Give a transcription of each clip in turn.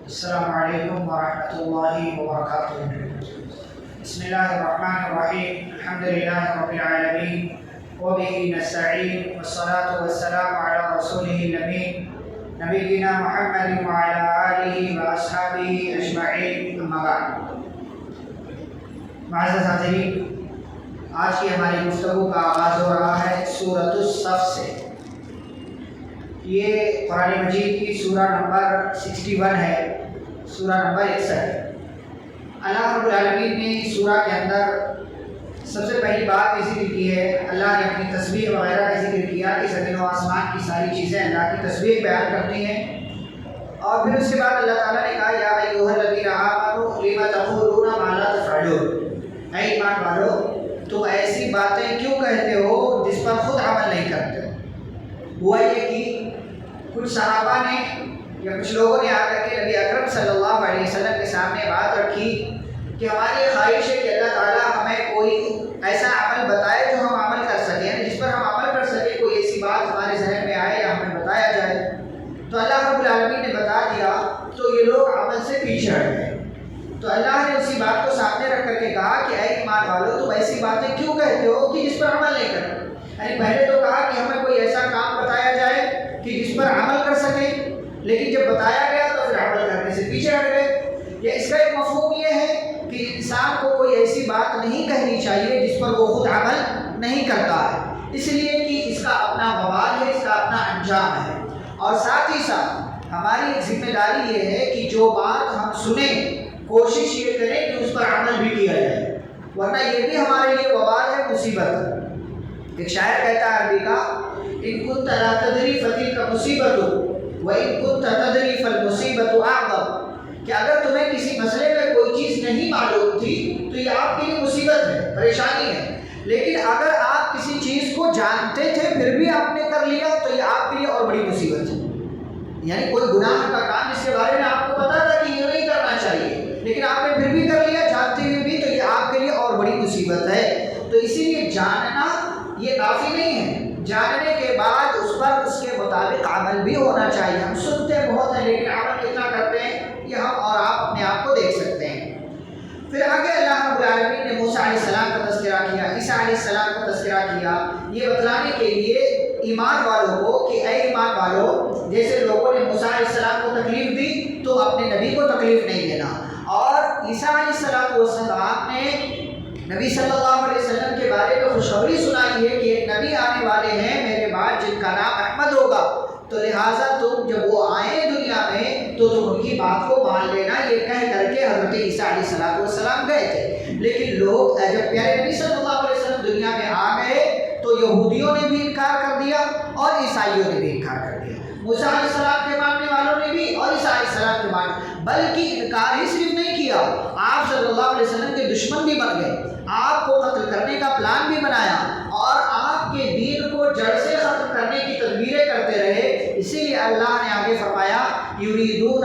السلام علیکم ورحمۃ اللہ وبرکاتہ۔ بسم اللہ الرحمن الرحیم، الحمد للہ رب العالمین وبہ نستعین والصلاة والسلام علی رسولہ الامین نبینا محمد وعلی آلہ واصحابہ اجمعین، اما بعد۔ معزز حاضرین، آج کی ہماری گفتگو کا آغاز ہو رہا ہے سورۃ الصف سے۔ یہ قرآن مجید کی سورہ نمبر 61 ہے، سورہ نمبر 61۔ اللہ رب العالمین نے اس سورہ کے اندر سب سے پہلی بات یہ ذکر کی ہے، اللہ نے اپنی تسبیح وغیرہ کا ذکر کیا کہ زمین و آسمان کی ساری چیزیں اللہ کی تسبیح بیان کرتی ہیں، اور پھر اس کے بعد اللہ تعالیٰ نے کہا یا ایھا الذین آمنوا لم تقولون ما لا تفعلون، اے ایمان والو تم ایسی باتیں کیوں کہتے ہو جس پر خود عمل نہیں کرتے ہو۔ ہوا یہ کہ کچھ صحابہ نے یا کچھ لوگوں نے آ کر کے نبی اکرم صلی اللہ علیہ وسلم کے سامنے بات رکھی کہ ہماری یہ خواہش ہے کہ اللہ تعالیٰ ہمیں کوئی ایسا عمل بتائے جو ہم عمل کر سکیں، جس پر ہم عمل کر سکیں، کوئی ایسی بات ہمارے ذہن میں آئے یا ہمیں بتایا جائے۔ تو اللہ رب العالمین نے بتا دیا تو یہ لوگ عمل سے پیچھے ہٹ گئے۔ تو اللہ نے اسی بات کو سامنے رکھ کر کے کہا کہ اے ایمان والو تم ایسی باتیں کیوں کہتے ہو کہ جس پر عمل نہیں کرتے۔ یعنی پہلے تو کہا کہ ہمیں کوئی ایسا کام بتایا جائے کہ جس پر عمل کر سکیں، لیکن جب بتایا گیا تو پھر عمل کرنے سے پیچھے ہٹ گئے۔ یا اس کا ایک مفہوم یہ ہے کہ انسان کو کوئی ایسی بات نہیں کہنی چاہیے جس پر وہ خود عمل نہیں کرتا ہے، اس لیے کہ اس کا اپنا وبال ہے، اس کا اپنا انجام ہے۔ اور ساتھ ہی ساتھ ہماری ایک ذمہ داری یہ ہے کہ جو بات ہم سنیں کوشش یہ کریں کہ اس پر عمل بھی کیا جائے، ورنہ یہ بھی ہمارے لیے وبال ہے، مصیبت ہے۔ ایک شاعر کہتا ہے عربی کا ان كنت لا تدری فتلك مصیبت وان كنت تدری فالمصیبت اعظم، کہ اگر تمہیں کسی مسئلے میں کوئی چیز نہیں معلوم تھی تو یہ آپ کے لیے مصیبت ہے، پریشانی ہے، لیکن اگر آپ کسی چیز کو جانتے تھے پھر بھی آپ نے کر لیا تو یہ آپ کے لیے اور بڑی مصیبت ہے۔ یعنی کوئی گناہ کا کام جس کے بارے میں آپ کو پتا تھا کہ یہ نہیں کرنا چاہیے لیکن آپ نے پھر بھی کر لیا جانتے ہوئے بھی، تو یہ آپ کے لیے اور بڑی مصیبت ہے۔ تو اسی لیے جاننا یہ کافی نہیں ہے، جاننے کے بعد اس پر اس کے مطابق عمل بھی ہونا چاہیے۔ ہم سنتے بہت ہیں لیکن عمل کتنا کرتے ہیں یہ ہم اور آپ اپنے آپ کو دیکھ سکتے ہیں۔ پھر آگے اللہ رب العالمین نے موسیٰ علیہ السلام کا تذکرہ کیا، عیسیٰ علیہ السلام کا تذکرہ کیا، یہ بتلانے کے لیے ایمان والوں کو کہ اے ایمان والو جیسے لوگوں نے موسیٰ علیہ السلام کو تکلیف دی تو اپنے نبی کو تکلیف نہیں دینا۔ اور عیسیٰ علیہ السلام نے نبی صلی اللہ علیہ وسلم کے بارے میں خوشخبری سنائی ہے کہ ایک نبی آنے والے ہیں میرے بعد جن کا نام احمد ہوگا، تو لہٰذا تم جب وہ آئیں دنیا میں تو تم ان کی بات کو مان لینا، یہ کہہ کر کے حضرت عیسیٰ علیہ السلام گئے تھے۔ لیکن لوگ جب پیارے نبی صلی اللہ علیہ وسلم دنیا میں آ گئے تو یہودیوں نے بھی انکار کر دیا اور عیسائیوں نے بھی انکار کر دیا، موسیٰ علیہ السلام کے ماننے والوں نے بھی اور عیسیٰ علیہ السلام کے ماننے، بلکہ انکار ہی صرف نہیں کیا، آپ صلی اللہ علیہ وسلم کے دشمن بھی بن گئے، آپ کو قتل کرنے کا پلان بھی بنایا اور آپ کے دین کو جڑ سے ختم کرنے کی تدبیریں کرتے رہے۔ اسی لیے اللہ نے آگے فرمایا یریدون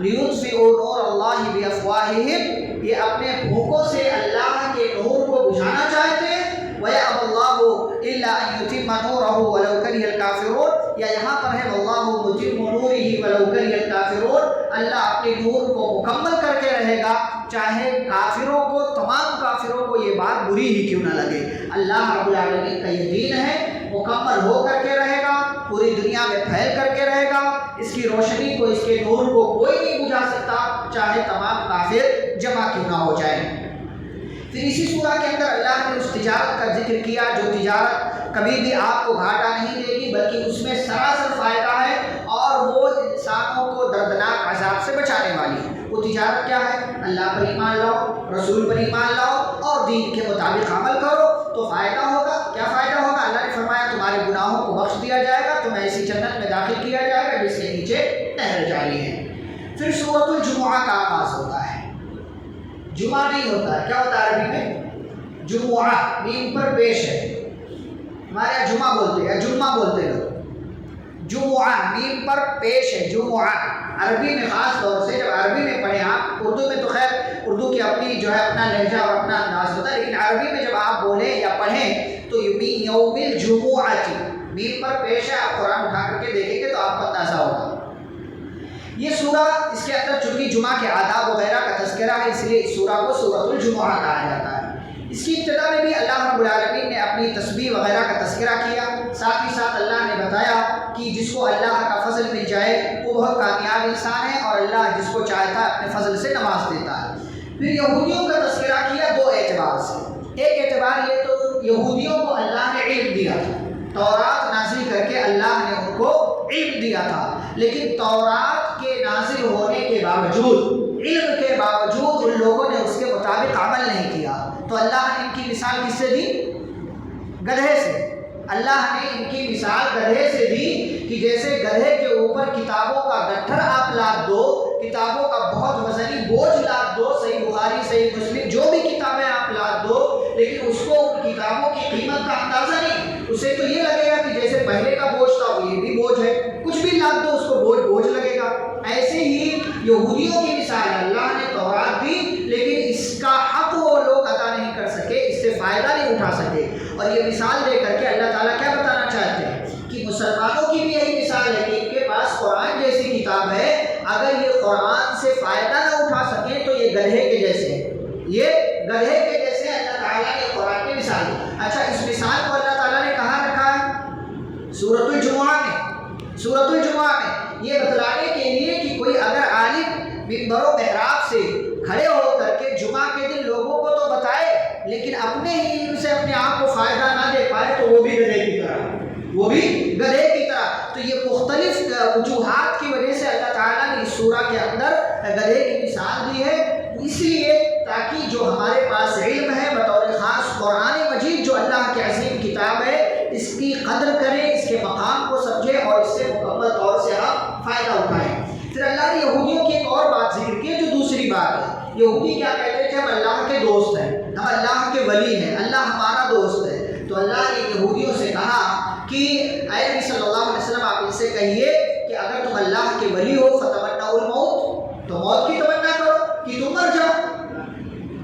لیطفئوا نور اللہ بافواہہم، یہ اپنے بھوکوں سے اللہ کے نور کو بجھانا چاہتے ہیں، وَيَأْبَى اللَّهُ إِلَّا أَن يُتِمَّ نُورَهُ وَلَوْ كَرِهَ الْكَافِرُونَ، یا یہاں پر ہے وَاللَّهُ مُتِمُّ نُورِهِ وَلَوْ كَرِهَ الْكَافِرُونَ، اللہ اپنے نور کو مکمل کر کے رہے گا چاہے کافروں کو، تمام کافروں کو یہ بات بری ہی کیوں نہ لگے۔ اللہ رب العالمین کا یہ دین ہے، مکمل ہو کر کے رہے گا، پوری دنیا میں پھیل کر کے رہے گا، اس کی روشنی کو، اس کے نور کو کوئی نہیں بجھا سکتا چاہے تمام کافر جمع کیوں نہ ہو جائیں۔ پھر اسی سورہ کے اندر اللہ نے اس تجارت کا ذکر کیا جو تجارت کبھی بھی آپ کو گھاٹا نہیں دے گی بلکہ اس میں سراسر فائدہ ہے اور وہ انسانوں کو دردناک عذاب سے بچانے والی ہے۔ وہ تجارت کیا ہے؟ اللہ پر ایمان لاؤ، رسول پر ایمان لاؤ اور دین کے مطابق عمل کرو تو فائدہ ہوگا۔ کیا فائدہ ہوگا؟ اللہ نے فرمایا تمہارے گناہوں کو بخش دیا جائے گا، تمہیں ایسی جنت میں داخل کیا جائے گا جس کے نیچے نہر جاری ہے۔ پھر سورۃ الجمعہ کا آغاز ہوتا ہے، جمعہ نہیں ہوتا ہے، کیا ہوتا ہے عربی میں؟ جمعہ، میم پر پیش ہے، ہمارے یہاں جمعہ بولتے ہیں، جمعہ بولتے لوگ، جمعہ میم پر پیش ہے، جمعہ۔ عربی میں خاص طور سے جب عربی میں پڑھیں آپ، اردو میں تو خیر اردو کی اپنی جو ہے اپنا لہجہ اور اپنا انداز ہوتا ہے، لیکن عربی میں جب آپ بولیں یا پڑھیں تو یوم الجمعہ، میم پر پیش ہے، آپ قرآن اٹھا کر کے دیکھیں گے تو آپ کو اندازہ ہوگا۔ یہ سورہ اس کے اندر چونکہ جمعہ کے آداب وغیرہ کا تذکرہ ہے، اس لیے اس سورہ کو سورۃ الجمعہ کہا جاتا ہے۔ اس کی ابتدا میں بھی اللہ رب العالمین نے اپنی تسبیح وغیرہ کا تذکرہ کیا، ساتھ ہی ساتھ اللہ نے بتایا کہ جس کو اللہ کا فضل مل جائے وہ بہت کامیاب انسان ہے، اور اللہ جس کو چاہتا ہے اپنے فضل سے نواز دیتا ہے۔ پھر یہودیوں کا تذکرہ کیا دو اعتبار سے۔ ایک اعتبار یہ تو یہودیوں کو اللہ نے علم دیا تھا، تورات نازل کر کے اللہ نے ان کو علم دیا تھا، لیکن تورات کے نازل ہونے کے باوجود، علم کے باوجود ان لوگوں نے اس کے مطابق عمل نہیں کیا، تو اللہ نے ان کی مثال کس سے دی؟ گدھے سے۔ اللہ نے ان کی مثال گدھے سے دی کہ جیسے گدھے کے اوپر کتابوں کا گٹھر آپ لاد دو، کتابوں کا بہت وزنی بوجھ لاد دو، صحیح بخاری صحیح مسلم جو بھی کتابیں آپ لاد دو، لیکن اس کو ان کتابوں کی قیمت کا اندازہ نہیں، اسے تو یہ لگے گا کہ جیسے پہلے کا بوجھ تھا وہ یہ بھی بوجھ ہے، کچھ بھی لاد دو اس کو بوجھ لگے گا۔ ایسے ہی یہودیوں کی مثال ہے، اللہ نے تورات دی لیکن اس کا حق وہ لوگ ادا نہیں کر سکے، اس سے فائدہ نہیں اٹھا سکے، اور یہ مثال دے کر کے اللہ تعالیٰ کیا بتانا چاہتے ہیں کہ مسلمانوں کی بھی یہی مثال ہے کہ ان کے پاس قرآن جیسی کتاب ہے، اگر یہ قرآن سے فائدہ نہ اٹھا سکیں تو یہ گدھے کے جیسے ہیں، یہ گدھے کے جیسے اللہ تعالیٰ نے قرآن کی مثال دی۔ اچھا، اس مثال کو اللہ تعالیٰ نے کہاں رکھا ہے؟ سورۃ الجمعہ میں۔ سورۃ الجمعہ میں یہ بتلانے کے لیے کہ کوئی اگر عالم منبر و محراب سے کھڑے ہو کر کے جمعہ کے دن لوگوں کو تو بتائے لیکن اپنے ہی علم سے اپنے آپ کو فائدہ نہ دے پائے تو وہ بھی گدھے کی طرح، وہ بھی گدھے کی طرح۔ تو یہ مختلف وجوہات کی وجہ سے اللہ تعالیٰ نے اس سورہ کے اندر گدھے کی مثال دی ہے، اس لیے تاکہ جو ہمارے پاس علم ہے بطور خاص قرآن مجید جو اللہ کی عظیم کتاب ہے، اس کی قدر کریں، اس کے مقام کو سمجھیں اور اس سے مکمل طور سے ہم فائدہ اٹھائیں۔ پھر اللہ نے یہودیوں کی ایک اور بات ذکر کی جو دوسری بات ہے۔ یہودی کیا کہتے تھے؟ ہم اللہ کے دوست ہیں، ہم اللہ کے ولی ہیں، اللہ ہمارا دوست ہے۔ تو اللہ نے یہودیوں سے کہا کہ اے نبی صلی اللہ علیہ وسلم آپ ان سے کہیے کہ اگر تم اللہ کے ولی ہو فتمنوا الموت، تو موت کی تمنا کرو کہ تم مر جاؤ،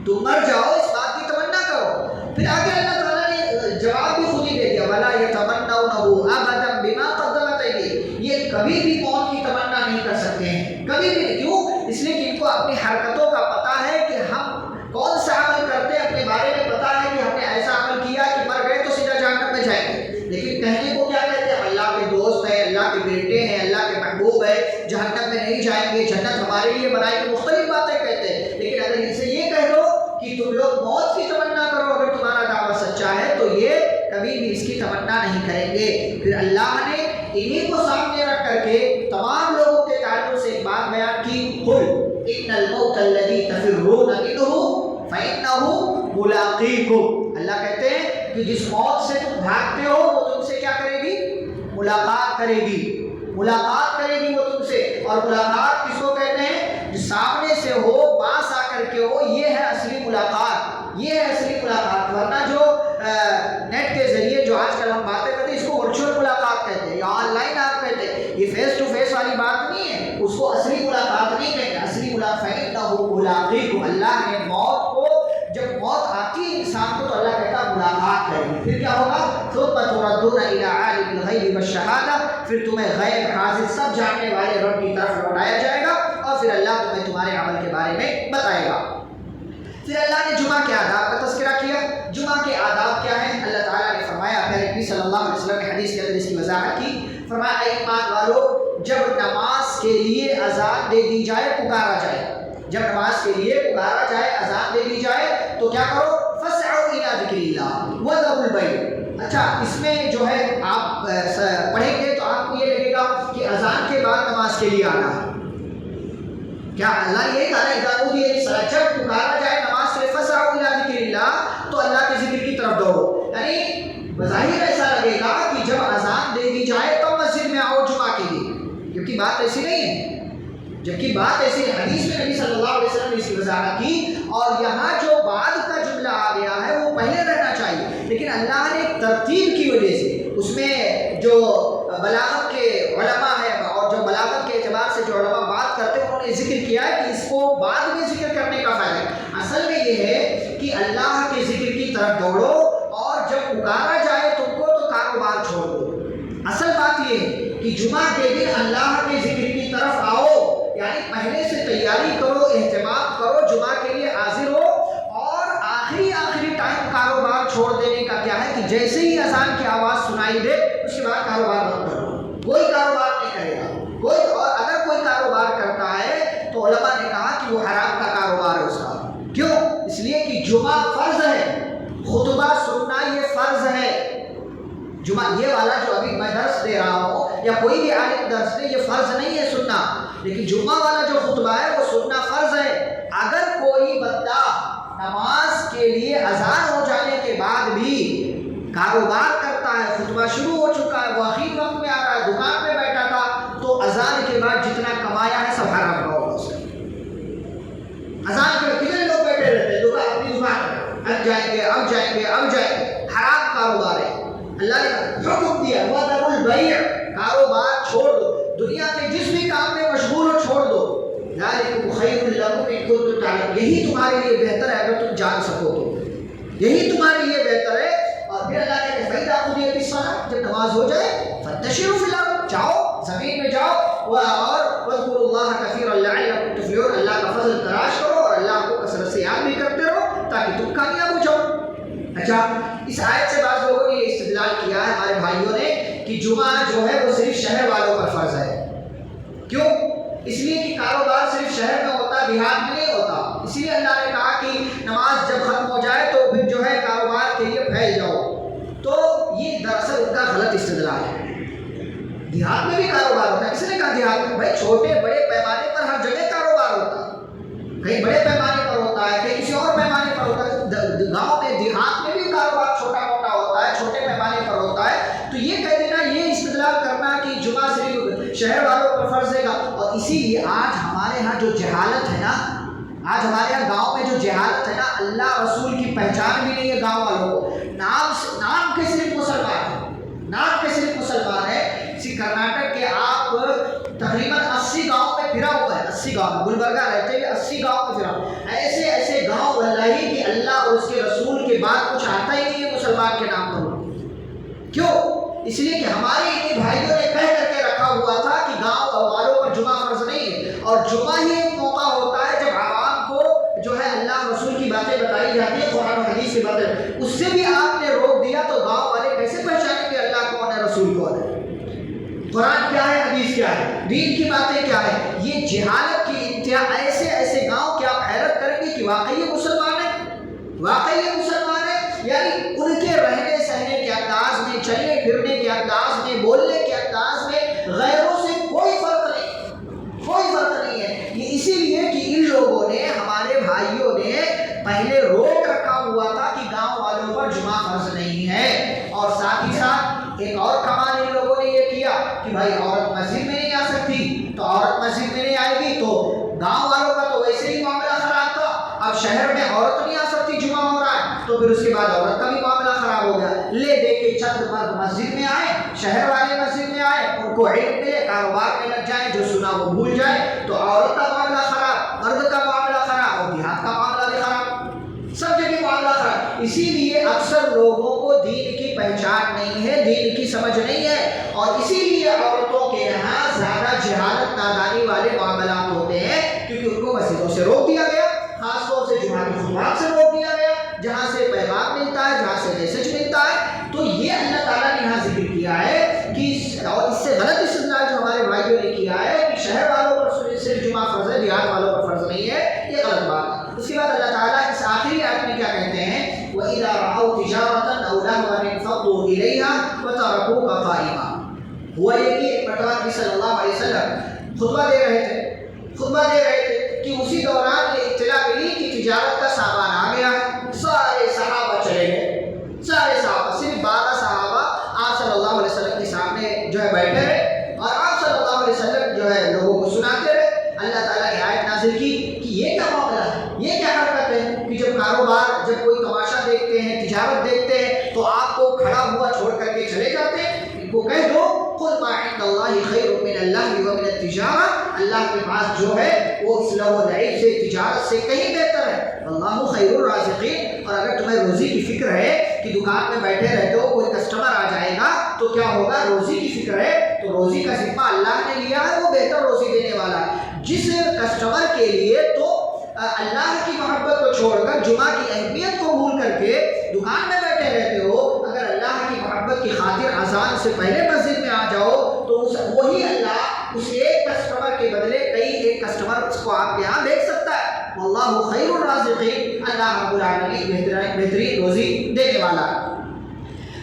تم مر جاؤ، اس بات کی تمنا کرو۔ پھر آگے اللہ تعالیٰ نے جواب بھی خود ہی دے دیا، وَلَا يَتَمَنَّوْنَهُ أَبَدًا بِمَا قَدَّمَتْ أَيْدِيهِمْ، یہ کبھی بھی موت کی تمنا نہیں کر سکتے ہیں، کبھی بھی نہیں۔ کیوں؟ اس لیے کہ ان کو اپنی حرکتوں کا پتہ ہے کہ ہم کون سا عمل کرتے ہیں، اپنے بارے میں پتہ ہے کہ ہم نے ایسا عمل کیا کہ مر گئے تو سیدھا جہنم میں جائیں گے، لیکن کہنے کو کیا کہتے ہیں؟ ہم اللہ کے دوست ہیں، اللہ کے بیٹے ہیں، اللہ کے محبوب ہیں، جہنم میں نہیں جائیں گے، جنت ہمارے لیے بنائی گئی، مختلف باتیں کہتے ہیں۔ لیکن اگر ان سے یہ کہہ دو کہ تم لوگ موت کی تمنا کرو اگر تمہارا دعویٰ سچا ہے، تو یہ کبھی بھی اس کی تمنا نہیں کریں گے۔ پھر اللہ نے انہیں کو سامنے رکھ کر کے تمام لوگوں کے تعلق سے ایک بات بیان کی، قل ان الموت الذی تفرون منہ فانہ ملاقیکم، اللہ کہتے ہیں کہ جس موت سے تم بھاگتے ہو وہ تم سے کیا کرے گی؟ ملاقات کرے گی، ملاقات کرے گی وہ تم سے۔ اور ملاقات کس کو کہتے ہیں؟ جو سامنے سے ہو، پاس آ کر کے ہو، یہ ہے اصلی ملاقات، یہ ہے اصلی ملاقات۔ ورنہ جو نیٹ کے ذریعے جو آج کل ہم باتیں کرتے ہیں اس کو ورچوئل ملاقات کہتے ہیں یا آن لائن آپ کہتے ہیں، یہ فیس ٹو فیس والی بات نہیں ہے، اس کو اصلی ملاقات نہیں کہتے۔ اصلی ملاقات فَإِنَّهُ مُلَاقِيكُمْ، اللہ نے موت کو، جب موت آتی ہے انسان کو تو اللہ کہتا ہے ملاقات کریں گے۔ پھر کیا ہوگا؟ ثُمَّ تُرَدُّونَ إِلَىٰ عَالِمِ الْغَيْبِ وَالشَّهَادَةِ، پھر تمہیں غیب حاضر سب جاننے والے رب کی طرف لوٹایا جائے گا اور پھر اللہ تمہیں تمہارے عمل کے بارے میں بتائے گا۔ پھر اللہ نے جمعہ کے آداب کا تذکرہ کیا۔ جمعہ کے آداب کیا ہیں؟ اللہ تعالیٰ نے فرمایا، پھر نبی صلی اللہ علیہ وسلم نے حدیث کے اندر اس کی وضاحت کی، فرمایا اے ایمان والو، جب نماز کے لیے اذان دے دی جائے، پکارا جائے، جب نماز کے لیے پکارا جائے، اذان دے دی جائے تو کیا کرو؟ فَاسْعَوْا إِلَىٰ ذِكْرِ اللَّهِ وَذَرُوا الْبَيْعَ۔ اچھا، اس میں جو ہے آپ پڑھیں گے تو آپ کو یہ لگے گا کہ اذان کے بعد نماز کے لیے آنا ہے۔ کیا اللہ یہ کہا ہے اذا نودی للصلاۃ، جب پکارا جائے نماز کے لیے فَاسْعَوْا إِلَىٰ ذِكْرِ اللَّهِ، تو اللہ کے ذکر کی طرف دوڑو۔ یعنی بظاہر ایسا لگے گا کہ جب اذان دے دی جائے تب مسجد میں آؤ جمعہ کے لیے، کیونکہ بات ایسی نہیں ہے، جبکہ بات ایسی حدیث میں نبی صلی اللہ علیہ وسلم نے اس کی وضاحت کی، اور یہاں جو بعد کا جملہ آ گیا ہے وہ پہلے رہنا چاہیے، لیکن اللہ نے ترتیب کی وجہ سے اس میں جو بلاغت کے علماء ہیں اور جو بلاغت کے اعتبار سے جو علماء بات کرتے ہیں انہوں نے ذکر کیا ہے کہ اس کو بعد میں ذکر کرنے کا فائدہ ہے۔ اصل میں یہ ہے کہ اللہ کے ذکر کی طرف دوڑو، اور جب پکارا جائے تم کو تو کاروبار چھوڑ دو۔ اصل بات یہ ہے کہ جمعہ کے دن اللہ کے ذکر کی طرف آؤ، یعنی پہلے سے تیاری کرو، اہتمام کرو، جمعہ کے لیے حاضر ہو. اور آخری ٹائم کاروبار چھوڑ دینے کا کیا ہے کہ جیسے ہی اذان کی آواز سنائی دے اس کے بعد کاروبار بند کرو. کوئی کاروبار نہیں کرے گا کوئی، اور اگر کوئی کاروبار کرتا ہے تو علماء نے کہا کہ وہ حرام کا کاروبار ہے اس کا. کیوں؟ اس لیے کہ جمعہ فرض ہے، خطبہ سننا یہ فرض ہے. جمعہ یہ والا جو ابھی میں درس دے رہا ہوں یا کوئی بھی عالم درس دے، یہ فرض نہیں ہے سننا، لیکن جمعہ والا جو خطبہ ہے وہ سننا فرض ہے. اگر کوئی بندہ نماز کے لیے اذان ہو جانے کے بعد بھی کاروبار کرتا ہے، خطبہ شروع ہو چکا ہے، وہ آخری وقت میں آ رہا ہے، دکان پہ بیٹھا تھا، تو اذان کے بعد جتنا کمایا ہے سب حرام کا ہوگا. اسے اذان کے کتنے لوگ بیٹھے رہتے ہیں دکان، اپنی دکان پہ، اب جائیں گے اب جائیں گے اب جائیں گے، حرام کاروبار ہے. اللہ نے حکم دیا وَذَرُوا الْبَيْعَ، کاروبار چھوڑ دو، دنیا کے جس بھی کام میں مشغول ہو چھوڑ دو. ذَلِكُمْ خَيْرٌ لَكُمْ إِن كُنتُمْ تَعْلَمُونَ، یہی تمہارے لیے بہتر ہے اگر تم جان سکو تو، یہی تمہارے لیے بہتر ہے. اور پھر اللہ نے فَإِذَا قُضِيَتِ الصَّلَاةُ، جب نماز ہو جائے فَانتَشِرُوا فِي الْأَرْضِ، جاؤ زمین میں جاؤ، اور وَاذْكُرُوا اللَّهَ كَثِيرًا لَعَلَّكُمْ تُفْلِحُونَ، اللہ کا فضل تلاش کرو اور اللہ کو کثرت سے یاد بھی کرتے رہو تاکہ تم کامیاب ہو جاؤ. اچھا، اس آیت سے بعض لوگوں نے یہ استدلال کیا ہے ہمارے بھائیوں نے کہ جمعہ جو ہے وہ صرف شہر والوں پر فرض ہے. کیوں؟ اس لیے کہ کاروبار صرف شہر میں ہوتا ہے، دیہات میں نہیں ہوتا. اسی لیے اللہ نے کہا کہ نماز جب ختم ہو جائے تو پھر جو ہے کاروبار کے لیے پھیل جاؤ. تو یہ دراصل ان کا غلط استدلال ہے. دیہات میں بھی کاروبار ہوتا ہے. کس نے کہا دیہات میں؟ بھائی چھوٹے بڑے پیمانے پر ہر جگہ کاروبار ہوتا ہے، کہیں بڑے پیمانے پر ہوتا ہے، کہیں کسی اور پیمانے پر ہوتا ہے. گاؤں میں دیہات میں بھی کاروبار چھوٹا موٹا ہوتا ہے، چھوٹے پیمانے پر ہوتا ہے. تو یہ کہہ دینا، یہ استدلال کرنا کہ جمعہ صرف شہر والوں پر فرض ہے گا. اور اسی لیے آج ہمارے ہاں جو جہالت ہے نا، آج ہمارے یہاں گاؤں میں جو جہالت ہے نا، اللہ رسول کی پہچان بھی نہیں ہے گاؤں والوں کو. نام کے صرف مسلمان ہیں، نام کے صرف مسلمان ہیں. اسی کرناٹک کے آپ تقریباً 80 گاؤں میں پھرا ہوا ہے، 80 گاؤں میں، گلبرگہ رہتے ہوئے 80 گاؤں میں پھرا. ایسے ایسے گاؤں واللہ کہ اللہ اور اس کے رسول کے بعد کچھ آتا ہی نہیں ہے مسلمان کے نام پر. کیوں؟ اس لیے کہ ہمارے انہیں بھائیوں نے کہہ کر کے رکھا ہوا تھا کہ گاؤں والوں پر جمعہ فرض نہیں ہے. اور جمعہ ہی ایک موقع ہوتا ہے جب عوام کو جو ہے اللہ رسول کی باتیں بتائی جاتی ہیں، قرآن و حدیث کی باتیں. اس سے بھی آپ نے روک دیا تو گاؤں والے کیسے پہچانیں گے اللہ کون ہے، رسول کون ہے، قرآن کیا ہے، حدیث کیا ہے، دین کی باتیں کیا ہے. یہ جہالت کی انتہا. ایسے ایسے گاؤں کہ آپ حیرت کریں گے کہ واقعی یہ مسلمان ہے، واقعی یہ مسلمان ہے. یعنی ان کے رہنے سہنے کے انداز میں، چلنے پھرنے کے انداز میں، بولنے کے انداز میں غیروں سے کوئی فرق نہیں، کوئی فرق نہیں ہے. یہ اسی لیے کہ ان لوگوں نے، ہمارے بھائیوں نے پہلے روک رکھا ہوا تھا کہ گاؤں والوں پر جمعہ فرض نہیں ہے. اور ساتھ ہی ساتھ ایک اور کمال ان لوگوں نے یہ کیا کہ بھائی عورت مسجد میں نہیں آ سکتی، تو عورت مسجد میں نہیں آئے گی تو گاؤں والوں کا تو ویسے ہی معاملہ خراب تھا. اب شہر میں عورت نہیں آ سکتی، جمعہ ہو رہا ہے، تو پھر اس کے بعد عورت کا بھی معاملہ خراب ہو گیا. لے دے کے چند مرد مسجد میں آئے، شہر والے مسجد میں آئے، ان کو علم ملے، کاروبار میں لگ جائیں، جو سنا وہ بھول جائے، تو عورت کا معاملہ خراب، مرد کا معاملہ خراب، اور دیہات کا معاملہ بھی خراب، سب جگہ معاملہ خراب. اسی لیے اکثر لوگوں کو دین کی پہچان نہیں ہے، دین کی سمجھ نہیں ہے. اور اسی لیے عورتوں کے یہاں زیادہ جہالت نادانی والے معاملات ہوتے ہیں، کیونکہ ان کو مسجدوں سے روک دیا گیا، خاص طور سے جمعہ کی خطبات سے روک دیا گیا، جہاں سے پیغام ملتا ہے، جہاں سے میسج ملتا ہے. تو یہ اللہ تعالیٰ نے یہاں ذکر کیا ہے کہ اور اس سے غلط استدلال جو ہمارے بھائیوں نے کیا ہے کہ شہر والوں پر صرف جمعہ فرض ہے، دیہات والوں پر فرض نہیں ہے، یہ غلط بات ہے. اس کے بعد اللہ تعالیٰ اس آخری آیت میں کیا کہتے ہیں؟ وَإِذَا رَأَوْا تِجَارَةً أَوْ لَهْوًا انفَضُّوا إِلَيْهَا وَتَرَكُوكَ قَائِمًا. ہوا یہ کہ ایک مرتبہ نبی صلی اللہ علیہ وسلم خطبہ دے رہے تھے کہ اسی دوران یہ اطلاع ملی کہ تجارت کا سامان آ گیا ہے. سارے صحابہ چلے گئے، سارے صحابہ، صرف 12 صحابہ آپ صلی اللہ علیہ وسلم کے سامنے جو ہے بیٹھے رہے، اور آپ صلی اللہ علیہ وسلم جو ہے لوگوں کو سناتے رہے. اللہ تعالیٰ نے آیت نازل کی کہ یہ کیا معاملہ ہے، یہ کیا حرکت ہے کہ جب کاروبار، جب کوئی تماشا دیکھتے ہیں، تجارت دیکھتے ہیں، تو آپ کو کھڑا ہوا چھوڑ کر کے چلے جاتے ہیں. ان کو کہہ دو قُلْ مَا عِندَ اللَّهِ خَيْرٌ مِّنَ اللَّهْوِ وَمِنَ التِّجَارَةِ، اللہ کے پاس جو ہے وہ اس لغو و لعب سے، تجارت سے کہیں بہتر ہے. اللہ خیر الرازقین. اور اگر تمہیں روزی کی فکر ہے کہ دکان میں بیٹھے رہتے ہو، کوئی کسٹمر آ جائے گا تو کیا ہوگا، روزی کی فکر ہے، تو روزی کا ذمہ اللہ نے لیا ہے، وہ بہتر روزی دینے والا ہے. جس کسٹمر کے لیے تو اللہ کی محبت کو چھوڑ کر جمعہ کی اہمیت کو بھول کر کے دکان میں بیٹھے رہتے ہو، اگر اللہ کی محبت کی خاطر اذان سے پہلے مسجد میں آ جاؤ تو وہی اللہ اس ایک کسٹمر کے بدلے کئی ایک کسٹمر کو آپ کے یہاں بھیج سکتا ہے۔ واللہ خیر الرازقین، اللہ رب العالمین بہترین روزی دینے والا ہے۔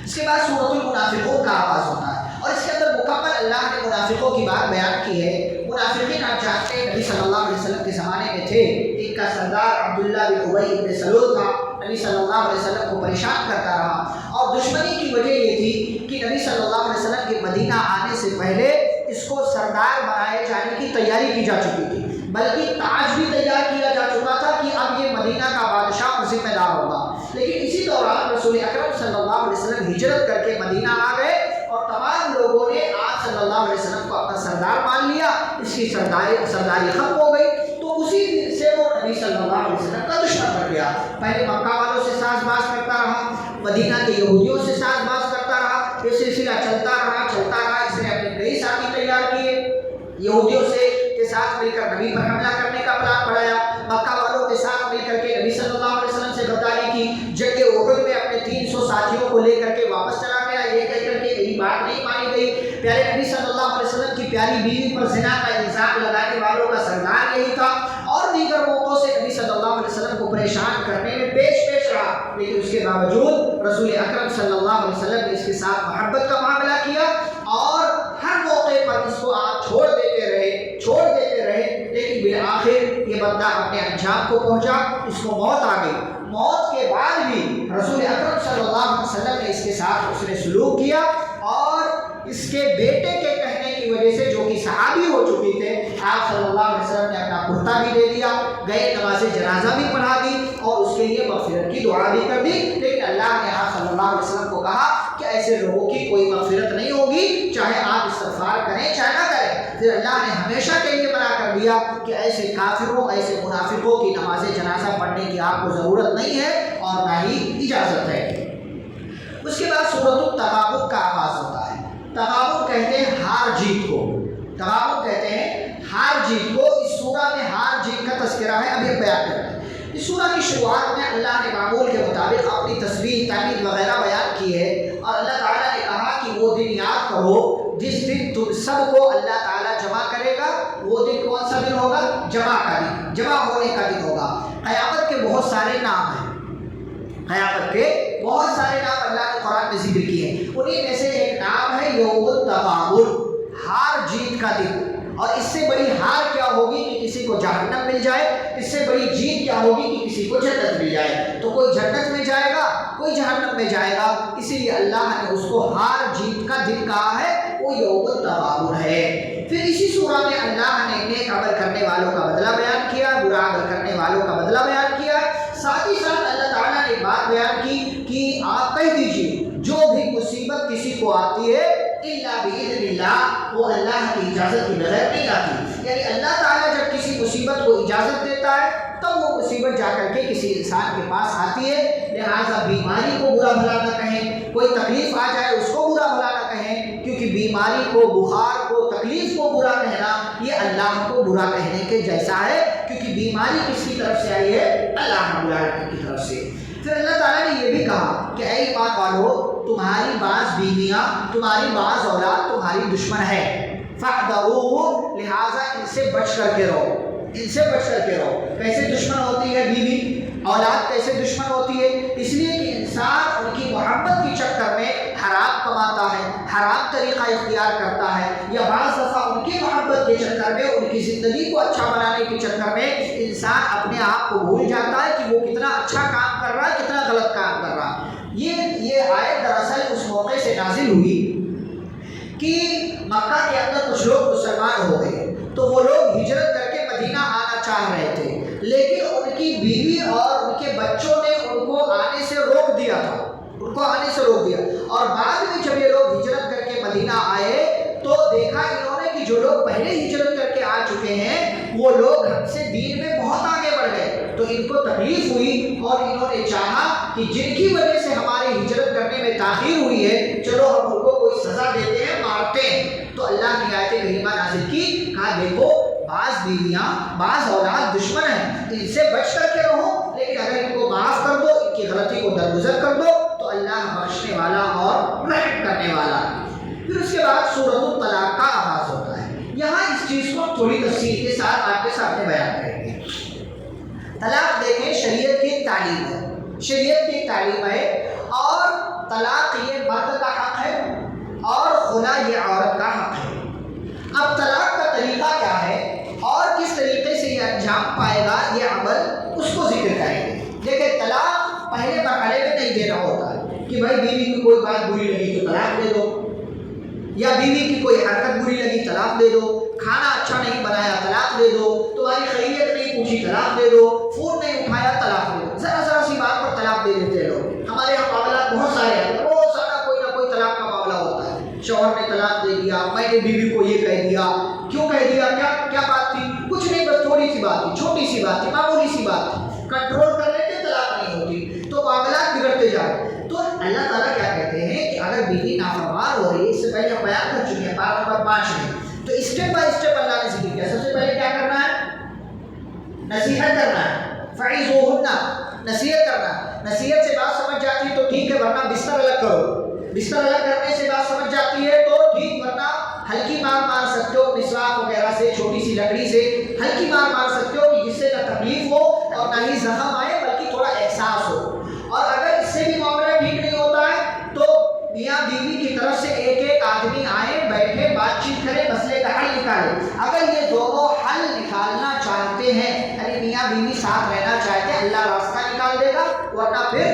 اس کے بعد سورۃ المنافقون کا آغاز ہوتا ہے اور اس کے اندر مکمل اللہ نے منافقوں کی بات بیان کی ہے۔ منافقین آپ جانتے ہیں نبی صلی اللہ علیہ وسلم کے زمانے میں تھے، ان کا سردار عبداللہ بن ابی بن سلول تھا، نبی صلی اللہ علیہ وسلم کو پریشان کرتا رہا اور دشمنی کی وجہ یہ تھی کہ نبی صلی اللہ علیہ وسلم کے مدینہ آنے سے پہلے اس کو سردار بنائے جانے کی تیاری کی جا چکی تھی، بلکہ تاج بھی تیار کیا جا چکا تھا کہ اب یہ مدینہ کا بادشاہ اور ذمہ دار ہوگا۔ لیکن اسی دوران رسول اکرم صلی اللہ علیہ وسلم ہجرت کر کے مدینہ آ گئے اور تمام لوگوں نے آپ صلی اللہ علیہ وسلم کو اپنا سردار مان لیا، اس کی سرداری ختم ہو گئی، تو اسی دن سے وہ نبی صلی اللہ علیہ وسلم کا دشمن بن گیا۔ پہلے مکہ والوں سے ساز باز کرتا رہا، مدینہ کے یہودیوں سے ساز باز کرتا رہا، یہ سلسلہ چلتا رہا۔ اس نے اپنے کئی ساتھی تیار کیے، یہودیوں کے ساتھ مل کر نبی پر حملہ کرنے کا پلان بنایا، مکہ والوں کے ساتھ مل کر کے نبی صلی اللہ علیہ وسلم سے غداری کی، جنگ احد میں اپنے 300 ساتھیوں کو لے کر کے واپس چلا گیا، یہ کہہ کر کے میری بات نہیں مانی گئی۔ پیارے نبی صلی اللہ علیہ وسلم کی پیاری بیوی پر زنا کا الزام لگانے والوں کا سردار یہی تھا، اور دیگر موقعوں سے نبی صلی اللہ علیہ وسلم کو پریشان کرنے میں پیش رہا، لیکن اس کے باوجود رسول اکرم صلی اللہ علیہ وسلم نے اس کے ساتھ محبت کا معاملہ کیا اور ہر موقع پر اس کو آپ چھوڑ دیتے رہے، لیکن بالآخر یہ بندہ اپنے انجام کو پہنچا، اس کو موت آ گئی۔ موت کے بعد بھی رسول اکرم صلی اللہ علیہ وسلم نے اس کے ساتھ اس نے سلوک کیا اور اس کے بیٹے کے کہنے کی وجہ سے، جو کہ صحابی ہو چکے تھے، آپ صلی اللہ علیہ وسلم نے اپنا کرتا بھی دے دیا، گئے نماز جنازہ بھی پڑھا دی اور اس کے لیے مغفرت کی دعا بھی کر دی، لیکن اللہ نے آپ صلی اللہ علیہ وسلم کو کہا کہ ایسے لوگوں کی کوئی مغفرت نہیں ہوگی، چاہے آپ استغفار کریں چاہے نہ کریں۔ پھر اللہ نے ہمیشہ کے لیے منع کر دیا کہ ایسے کافروں، ایسے منافقوں کی نماز جنازہ پڑھنے کی آپ کو ضرورت نہیں ہے اور نہ ہی اجازت ہے۔ اس کے بعد سورۃ التغابن کا آغاز ہوتا ہے۔ تغابن کہتے ہیں ہار جیت کو، تغابن کہتے ہیں ہار جیت کو۔ اس سورہ میں ہار جیت کا تذکرہ ہے، ابھی بیان کرتے ہیں۔ اس سورہ کی شروعات میں اللہ نے معمول کے مطابق اپنی تسبیح، تحمید وغیرہ بیان کی ہے اور اللہ تعالیٰ نے کہا کہ وہ دن یاد کرو جس دن تم سب کو اللہ تعالیٰ جمع کرے گا۔ وہ دن کون سا دن ہوگا؟ جمع کا دن، جمع ہونے کا دن ہوگا۔ قیامت کے بہت سارے نام ہیں، قیامت کے بہت سارے نام اللہ نے قرآن میں ذکر کیے ہیں، انہیں میں سے ایک نام ہے یوم التغابن، ہار جیت کا دن۔ اور اس سے بڑی ہار کیا ہوگی کہ کسی کو جہنم مل جائے، اس سے بڑی جیت کیا ہوگی کہ کسی کو جنت مل جائے۔ تو کوئی جنت میں جائے گا، کوئی جہنم میں جائے گا، اسی لیے اللہ نے اس کو ہار جیت کا دن کہا ہے، وہ یوم التغابن ہے۔ پھر اسی سورہ میں اللہ نے نیک عمل کرنے والوں کا بدلہ بیان کیا، برا عمل کرنے والوں کا بدلہ بیان کیا، ساتھ ہی ساتھ اللہ تعالیٰ نے بات بیان کی کہ آپ کہہ دیجیے جو بھی مصیبت کسی کو آتی ہے الا باذن اللہ، وہ اللہ کی اجازت کے بغیر نہیں آتی۔ یعنی اللہ تعالیٰ جب کسی مصیبت کو اجازت دیتا ہے تب وہ مصیبت جا کر کے کسی انسان کے پاس آتی ہے۔ لہٰذا بیماری کو برا بھلا نہ کہیں، کوئی تکلیف آ جائے اس کو برا بھلا نہ کہیں، کیونکہ بیماری کو، بخار کو، تکلیف کو برا کہنا یہ اللہ کو برا کہنے کے جیسا ہے، کیونکہ بیماری کس کی طرف سے آئی ہے؟ اللہ رب العالمین کی طرف سے۔ پھر اللہ تعالیٰ نے یہ بھی کہا کہ اے ایمان والو، تمہاری بعض بیویاں، تمہاری بعض اولاد تمہاری دشمن ہے، فاحذروہ، لہٰذا ان سے بچ کر کے رہو، ان سے بچ کر کے رہو۔ کیسے دشمن ہوتی ہے بیوی، اولاد کیسے دشمن ہوتی ہے؟ اس لیے کہ انسان ان کی محبت کے چکر میں حرام کماتا ہے، حرام طریقہ اختیار کرتا ہے، یا بعض دفعہ ان کی محبت کے چکر میں، ان کی زندگی کو اچھا بنانے کے چکر میں انسان اپنے آپ کو بھول جاتا ہے کہ وہ کتنا اچھا کام کر رہا ہے، کتنا غلط کام کر رہا ہے۔ یہ آیت دراصل اس موقع سے نازل ہوئی کہ مکہ کے اندر کچھ لوگ مسلمان ہو گئے، تو وہ لوگ ہجرت کر کے مدینہ آنا چاہ رہے تھے، لیکن ان کی بیوی اور ان کے بچوں نے ان کو آنے سے روک دیا تھا، ان کو آنے سے روک دیا۔ اور بعد میں جب یہ لوگ ہجرت کر کے مدینہ آئے تو دیکھا انہوں نے کہ جو لوگ پہلے ہجرت کر کے آ چکے ہیں وہ لوگ ہم سے دین میں بہت آگے بڑھ گئے، تو ان کو تکلیف ہوئی اور انہوں نے چاہا کہ جن کی وجہ سے ہماری ہجرت کرنے میں تاخیر ہوئی ہے، چلو ہم ان کو کوئی سزا دیتے ہیں، مارتے ہیں۔ تو اللہ کی آیت کریمہ نازل کی، کہا دیکھو بعض بیویاں بعض اولاد دشمن ہیں، ان سے بچ کر کے رہو، لیکن اگر ان کو معاف کر دو، ان کی غلطی کو درگزر کر دو تو اللہ بخشنے والا اور رحم کرنے والا۔ پھر اس کے بعد سورۃ الطلاق کا آغاز ہوتا ہے۔ یہاں اس چیز کو تھوڑی تفصیل کے ساتھ آپ کے سامنے بیان کریں گے۔ طلاق دیکھیں شریعت کی تعلیم ہے، شریعت کی تعلیم ہے، اور طلاق یہ مرد کا حق ہے اور خلا یہ عورت کا حق ہے۔ اب طلاق کا طریقہ کیا ہے اور کس طریقے سے یہ انجام پائے گا، یہ عمل اس کو ذکر کریں گے۔ دیکھیں طلاق پہلے مرحلے میں نہیں دینا ہوتا ہے کہ بھائی بیوی کی کوئی بات بری لگی تو طلاق دے دو، یا بیوی کی کوئی حرکت بری لگی طلاق دے دو، کھانا اچھا نہیں بنایا طلاق دے دو، تمہاری خیریت نہیں پوچھی طلاق دے دو، فون نہیں اٹھایا طلاق دے دو۔ ذرا ذرا سی بات پر طلاق دے دیتے لوگ۔ ہمارے یہاں معاملات بہت سارے ہیں، بہت سارا کوئی نہ کوئی طلاق کا معاملہ ہوتا ہے۔ شوہر نے طلاق دے دیا، میں نے بیوی کو یہ کہہ دیا، کیوں کہہ دیا، کیا بات تھی، کچھ نہیں، بس تھوڑی سی بات تھی، چھوٹی سی بات تھی، معمولی سی بات تھی، کنٹرول کر لیتے طلاق نہیں ہوتی، تو معاملات بگڑتے جا رہے۔ تو اللہ تعالیٰ کیا کہتے ہیں کہ اگر بیوی نافرمان ہو رہی ہے، اس سے پہلے ہم بیان کر چکے ہیں پارہ نمبر 5 میں، تو اسٹیپ بائی اسٹیپ اللہ نے ذکر کیا۔ سب سے پہلے کیا کرنا ہے، نصیحت کرنا ہے، فعظوہن، نصیحت کرنا ہے۔ نصیحت سے بات سمجھ جاتی ہے تو ٹھیک ہے، ورنہ بستر الگ کرو، بستر الگ کرنے سے بات سمجھ جاتی ہے تو ٹھیک، ورنہ ہلکی مار سکتے ہو مسواک وغیرہ سے، چھوٹی سی لکڑی سے ہلکی مار سکتے ہو کہ جس سے نہ تکلیف ہو اور نہ ہی زخم آئے بلکہ تھوڑا احساس ہو۔ اور اگر اس سے بھی معاملہ ٹھیک نہیں ہوتا ہے تو میاں بیوی کی طرف سے ایک آدمی آئے، بیٹھے، بات چیت کرے، مسئلے کا حل نکالے۔ اگر یہ دونوں حل نکالنا چاہتے ہیں، یعنی میاں بیوی ساتھ رہنا چاہتے ہیں، اللہ راستہ نکال دے گا، ورنہ پھر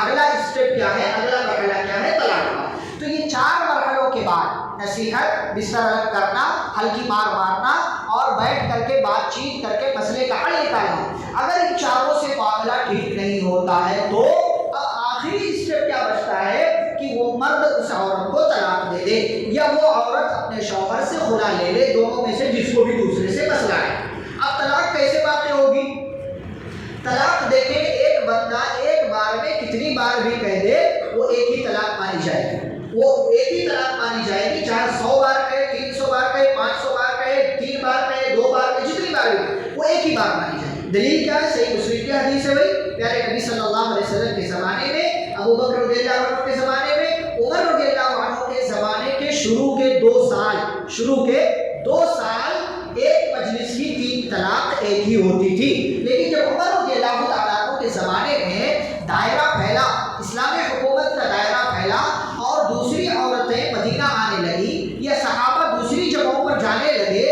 اگلا اسٹیپ کیا ہے، اگلا مرحلہ کیا ہے، طلاق کا۔ تو یہ 4 مرحلوں کے بعد نصیحت، بستر الگ کرنا، ہلکی مارنا اور بیٹھ کر کے بات چیت کر کے مسئلے کا حل نکالنا، اگر ان چاروں سے معاملہ ٹھیک نہیں ہوتا ہے تو اب آخری اسٹیپ کیا بچتا ہے کہ وہ مرد اس عورت کو طلاق دے دے، یا وہ عورت اپنے شوہر سے خلا لے لے، دونوں میں سے جس کو بھی دوسرے سے مسئلہ ہے۔ اب طلاق کیسے واقع ہوگی؟ طلاق دیکھیں ایک بندہ ایک بار میں کتنی بار بھی کہہ دے وہ ایک ہی طلاق مانی جائے گی، وہ ایک ہی طلاق مانی جائے گی، چاہے 100 بار کہے، 300 بار کہے، 500 بار کہے، 3 بار کہے، 2 بار کہے، جتنی بار بھی وہ ایک ہی بار مانی جائے گی۔ دلیل کیا ہے؟ صحیح مسلم کی حدیث ہے بھائی، پیارے نبی صلی اللہ علیہ وسلم کے زمانے میں، ابو بکر رضی اللہ عنہ کے زمانے میں، عمر رضی اللہ عنہ کے زمانے کے شروع کے 2 سال ایک مجلس کی 3 طلاق ایک ہی ہوتی تھی، لیکن جب عمر رضی اللہ تعالیٰ عنہ کے زمانے میں دائرہ پھیلا، اسلامی حکومت کا دائرہ پھیلا اور دوسری عورتیں مدینہ آنے لگی یا صحابہ دوسری جگہوں پر جانے لگے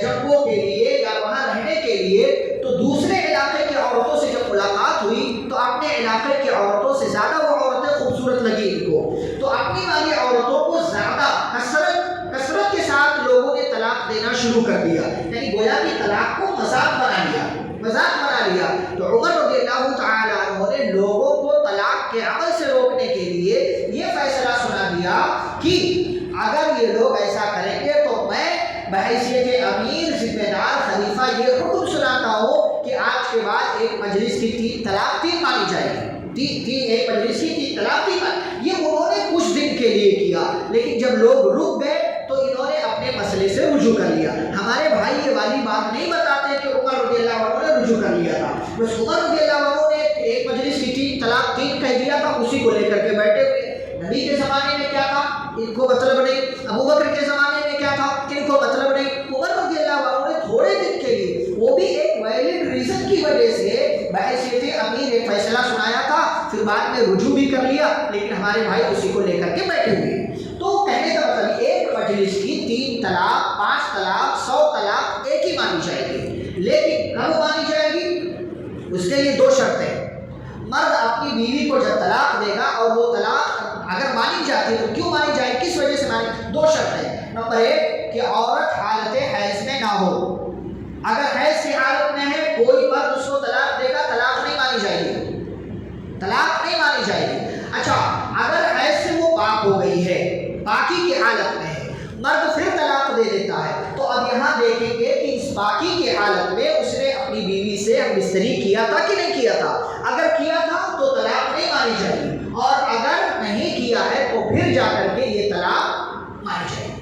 جنگوں کے لیے یا وہاں رہنے کے لیے، تو دوسرے علاقے کی عورتوں سے جب ملاقات ہوئی تو اپنے علاقے کی عورتوں سے زیادہ وہ عورتیں خوبصورت لگی ان کو، تو اپنی والی عورتوں کو زیادہ کثرت کے ساتھ لوگوں نے طلاق دینا شروع کر دیا، یعنی گویا کہ طلاق کو مذاق بنا لیا۔ تو عمر رضی اللہ تعالیٰ عنہ نے لوگوں کو طلاق کے عمل سے روکنے کے لیے یہ فیصلہ سنا دیا کہ اگر یہ لوگ ایسا کریں گے تو میں بحیثیت امیر، ذمہ دار، خلیفہ یہ حکم سناتا ہوں کہ آج کے بعد ایک مجلس کی 3 طلاق مانی جائے گی، ایک مجلس کی 3 طلاق یہ انہوں نے کچھ دن کے لیے کیا، لیکن جب لوگ رک گئے تو انہوں نے اپنے مسئلے سے رجوع کر لیا۔ ہمارے بھائی یہ والی بات نہیں بتاتے کہ عمر رضی اللہ عنہ نے رجوع کر لیا تھا، بس عمر رضی اللہ عنہ نے ایک مجلس کی 3 طلاق کہہ دیا تھا، اسی کو لے کر کے بیٹھے ہوئے۔ نبی کے زمانے میں کیا تھا ان کو مطلب نہیں، ابو بکر کے زمانے میں کیا تھا ان کو مطلب نہیں، عمر رضی اللہ عنہ نے تھوڑے دن کے لیے، وہ بھی ایک ویلڈ ریزن کی وجہ سے بحیثیت امیر ایک فیصلہ سنایا تھا، پھر بعد میں رجوع بھی کر لیا، لیکن ہمارے بھائی اسی کو لے کر کے بیٹھے ہوئے۔ تو کہنے کا مطلب ایک مجلس کی 3 طلاق، 5 طلاق، 100 طلاق ایک ہی مانی جائے گی، لیکن کب مانی جائے گی؟ اس کے لیے 2 شرطیں۔ مرد اپنی بیوی کو جب طلاق دے گا اور وہ طلاق اگر مانی جاتی ہے تو کیوں مانی جائے، کس وجہ سے مانی؟ 2 شرطیں۔ نمبر 1 کہ عورت حالت حیض میں نہ ہو، اگر حیض کی حالت میں ہے کوئی مرد اس کو طلاق دے گا، طلاق نہیں مانی جائے گی، طلاق نہیں مانی جائے گی۔ اچھا اگر حیض سے وہ پاک ہو گئی ہے، باقی کی حالت میں ہے، مرد پھر طلاق دے دیتا ہے، تو اب یہاں دیکھیں گے کہ اس باقی کی حالت میں اس نے اپنی بیوی سے ہم بستری کیا تھا کہ نہیں کیا تھا، اگر کیا تھا تو طلاق نہیں مانی جائے گی، اور اگر نہیں کیا ہے تو پھر جا کر کے یہ طلاق مانی جائے گی۔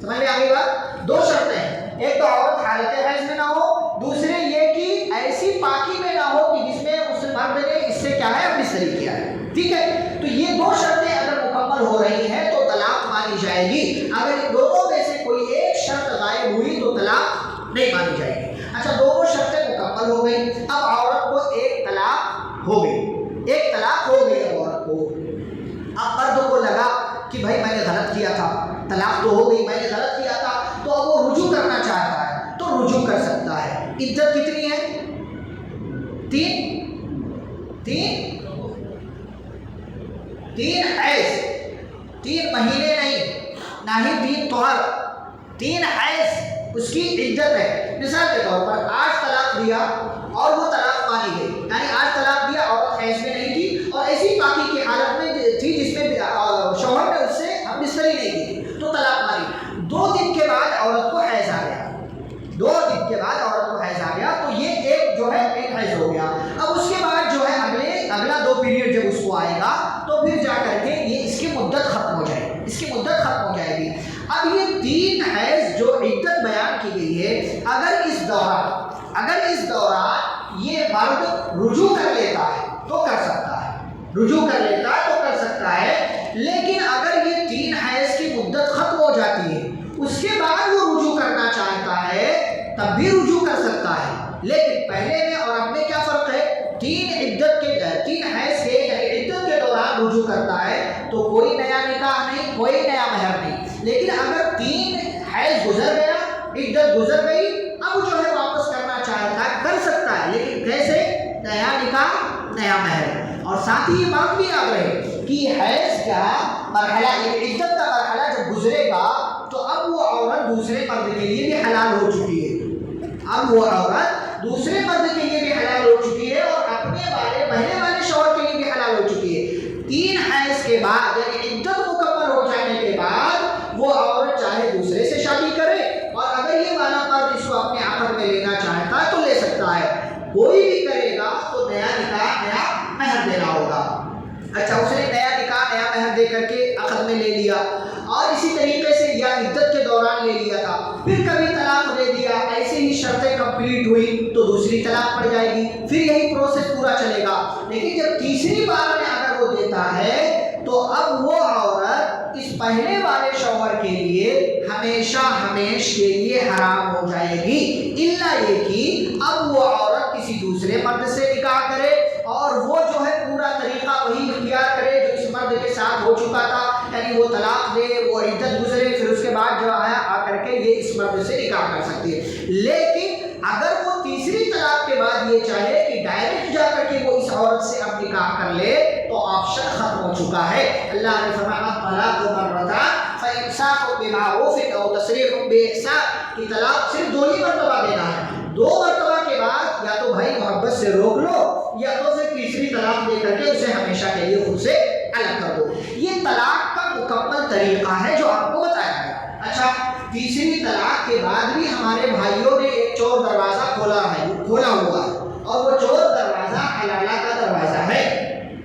سمجھ میں آ گئی بات؟ 2 شرطیں ہیں، ایک تو عورت حالت حیض پاکی میں نہ ہو کہ جس میں اس مرد نے اس سے کیا ہے بستری کیا ہے. ٹھیک ہے, تو یہ دو شرطیں اگر مکمل ہو رہی ہیں تو طلاق مانی جائے گی. اگر ان دونوں میں سے کوئی ایک شرط غائب ہوئی تو طلاق نہیں مانی جائے گی. اچھا, دونوں شرطیں مکمل ہو گئی. اب عورت کو ایک طلاق ہو گئی, ایک طلاق ہو گئی عورت کو. اب مرد کو لگا کہ بھائی میں نے غلط کیا تھا, طلاق تو ہو گئی, میں نے غلط کیا تھا, تو اب وہ رجوع کرنا چاہتا ہے تو رجوع کر سکتا ہے. عدت کتنی ہے؟ تین حیض, 3 مہینے نہیں, نہ ہی 3 طہر, 3 حیض اس کی عدت ہے. مثال کے طور پر آج طلاق دیا اور وہ طلاق مانی گئی, یعنی آج طلاق دیا, عورت حیض میں نہیں تھی اور ایسی پاکی کی حالت میں تھی جس میں شوہر نے اس سے ہم بستری نہیں کی تو طلاق مانی. 2 دن کے بعد عورت کو حیض آ گیا, 2 دن کے بعد عورت کو حیض آ گیا, تو یہ ایک جو ہے ایک حیض ہو گیا. اب اس کے بعد جو ہے اگلا 2 پیریڈ جب اس کو آئے گا تو پھر جا کر کے یہ اس کی مدت ختم ہو جائے گی, اس کی مدت ختم ہو جائے گی. اب یہ 3 حیض جو عدت بیان کی گئی ہے, اگر اس دوران یہ مرد رجوع کر لیتا ہے تو کر سکتا ہے, رجوع کر لیتا ہے تو کر سکتا ہے. لیکن اگر یہ 3 حیض کی مدت ختم ہو جاتی ہے, اس کے بعد وہ رجوع کرنا چاہتا ہے تب بھی رجوع کر سکتا ہے. لیکن پہلے میں اور اب میں کیا فرق ہے؟ 3 حیض کے یعنی عدت کے دوران رجوع کرتا ہے تو کوئی نیا نکاح نہیں, کوئی نیا مہر نہیں. لیکن اگر 3 حیض گزر گیا, عدت گزر گئی, اب جو ہے واپس کرنا چاہتا ہے کر سکتا ہے, لیکن کیسے؟ نیا نکاح, نیا مہر. اور ساتھ ہی یہ بات بھی یاد رہے کہ حیض کا مرحلہ, عدت کا مرحلہ جب گزرے گا تو اب وہ عورت دوسرے مرد کے لیے بھی حلال ہو چکی ہے. اب وہ عورت دوسرے مرد کے لیے بھی حلال ہو چکی ہے اور اپنے پہلے والے شوہر کے لیے بھی حلال ہو چکی ہے. 3 حیض کے بعد یعنی عدت مکمل ہو جانے کے بعد وہ عورت چاہے دوسرے سے شادی کرے, اور اگر یہ والا مرد اس کو اپنے عقد میں لینا چاہتا ہے تو لے سکتا ہے. کوئی بھی کرے گا تو نیا نکاح, نیا مہر دینا ہوگا. اچھا, اس نے نیا نکاح, نیا مہر دے کر کے عقد میں لے لیا, اور اسی طریقے سے یا عدت کے دوران لے لیا تھا, پھر کبھی طلاق دے دیا, ایسے ہی شرطیں کمپلیٹ ہوئی تو دوسری طلاق پڑ جائے گی, پھر یہی پروسیس پورا چلے گا. لیکن جب تیسری بار میں اگر وہ دیتا ہے تو اب وہ عورت اس پہلے والے شوہر کے لیے ہمیشہ کے لیے حرام ہو جائے گی, الا یہ کہ اب وہ عورت کسی دوسرے مرد سے نکاح کرے اور وہ جو ہے پورا طریقہ وہی اختیار کرے جو اس مرد کے ساتھ ہو چکا تھا, یعنی وہ طلاق دے, وہ عدت گزرے, پھر اس کے بعد جو آ کر کے یہ اس مرد سے نکاح کر سکتی ہے. لیکن اگر وہ تیسری طلاق کے بعد یہ چاہے کہ ڈائریکٹ جا کر کے وہ اس عورت سے اب نکاح کر لے تو آپشن ختم ہو چکا ہے. اللہ نے فرمایا طلاق مرتان فامساک بمعروف او تسریح باحسان, کہ طلاق صرف 2 ہی مرتبہ دینا ہے. 2 مرتبہ کے بعد یا تو بھائی محبت سے روک لو یا تو پھر تیسری طلاق دے کر کے اسے ہمیشہ کے لیے خود سے الگ کر دو. یہ طلاق کا مکمل طریقہ ہے جو آپ کو بتایا گیا. اچھا, تیسری طلاق کے بعد بھی ہمارے بھائیوں نے ایک چور دروازہ کھولا ہوا ہے, اور وہ چور دروازہ حلالہ کا دروازہ ہے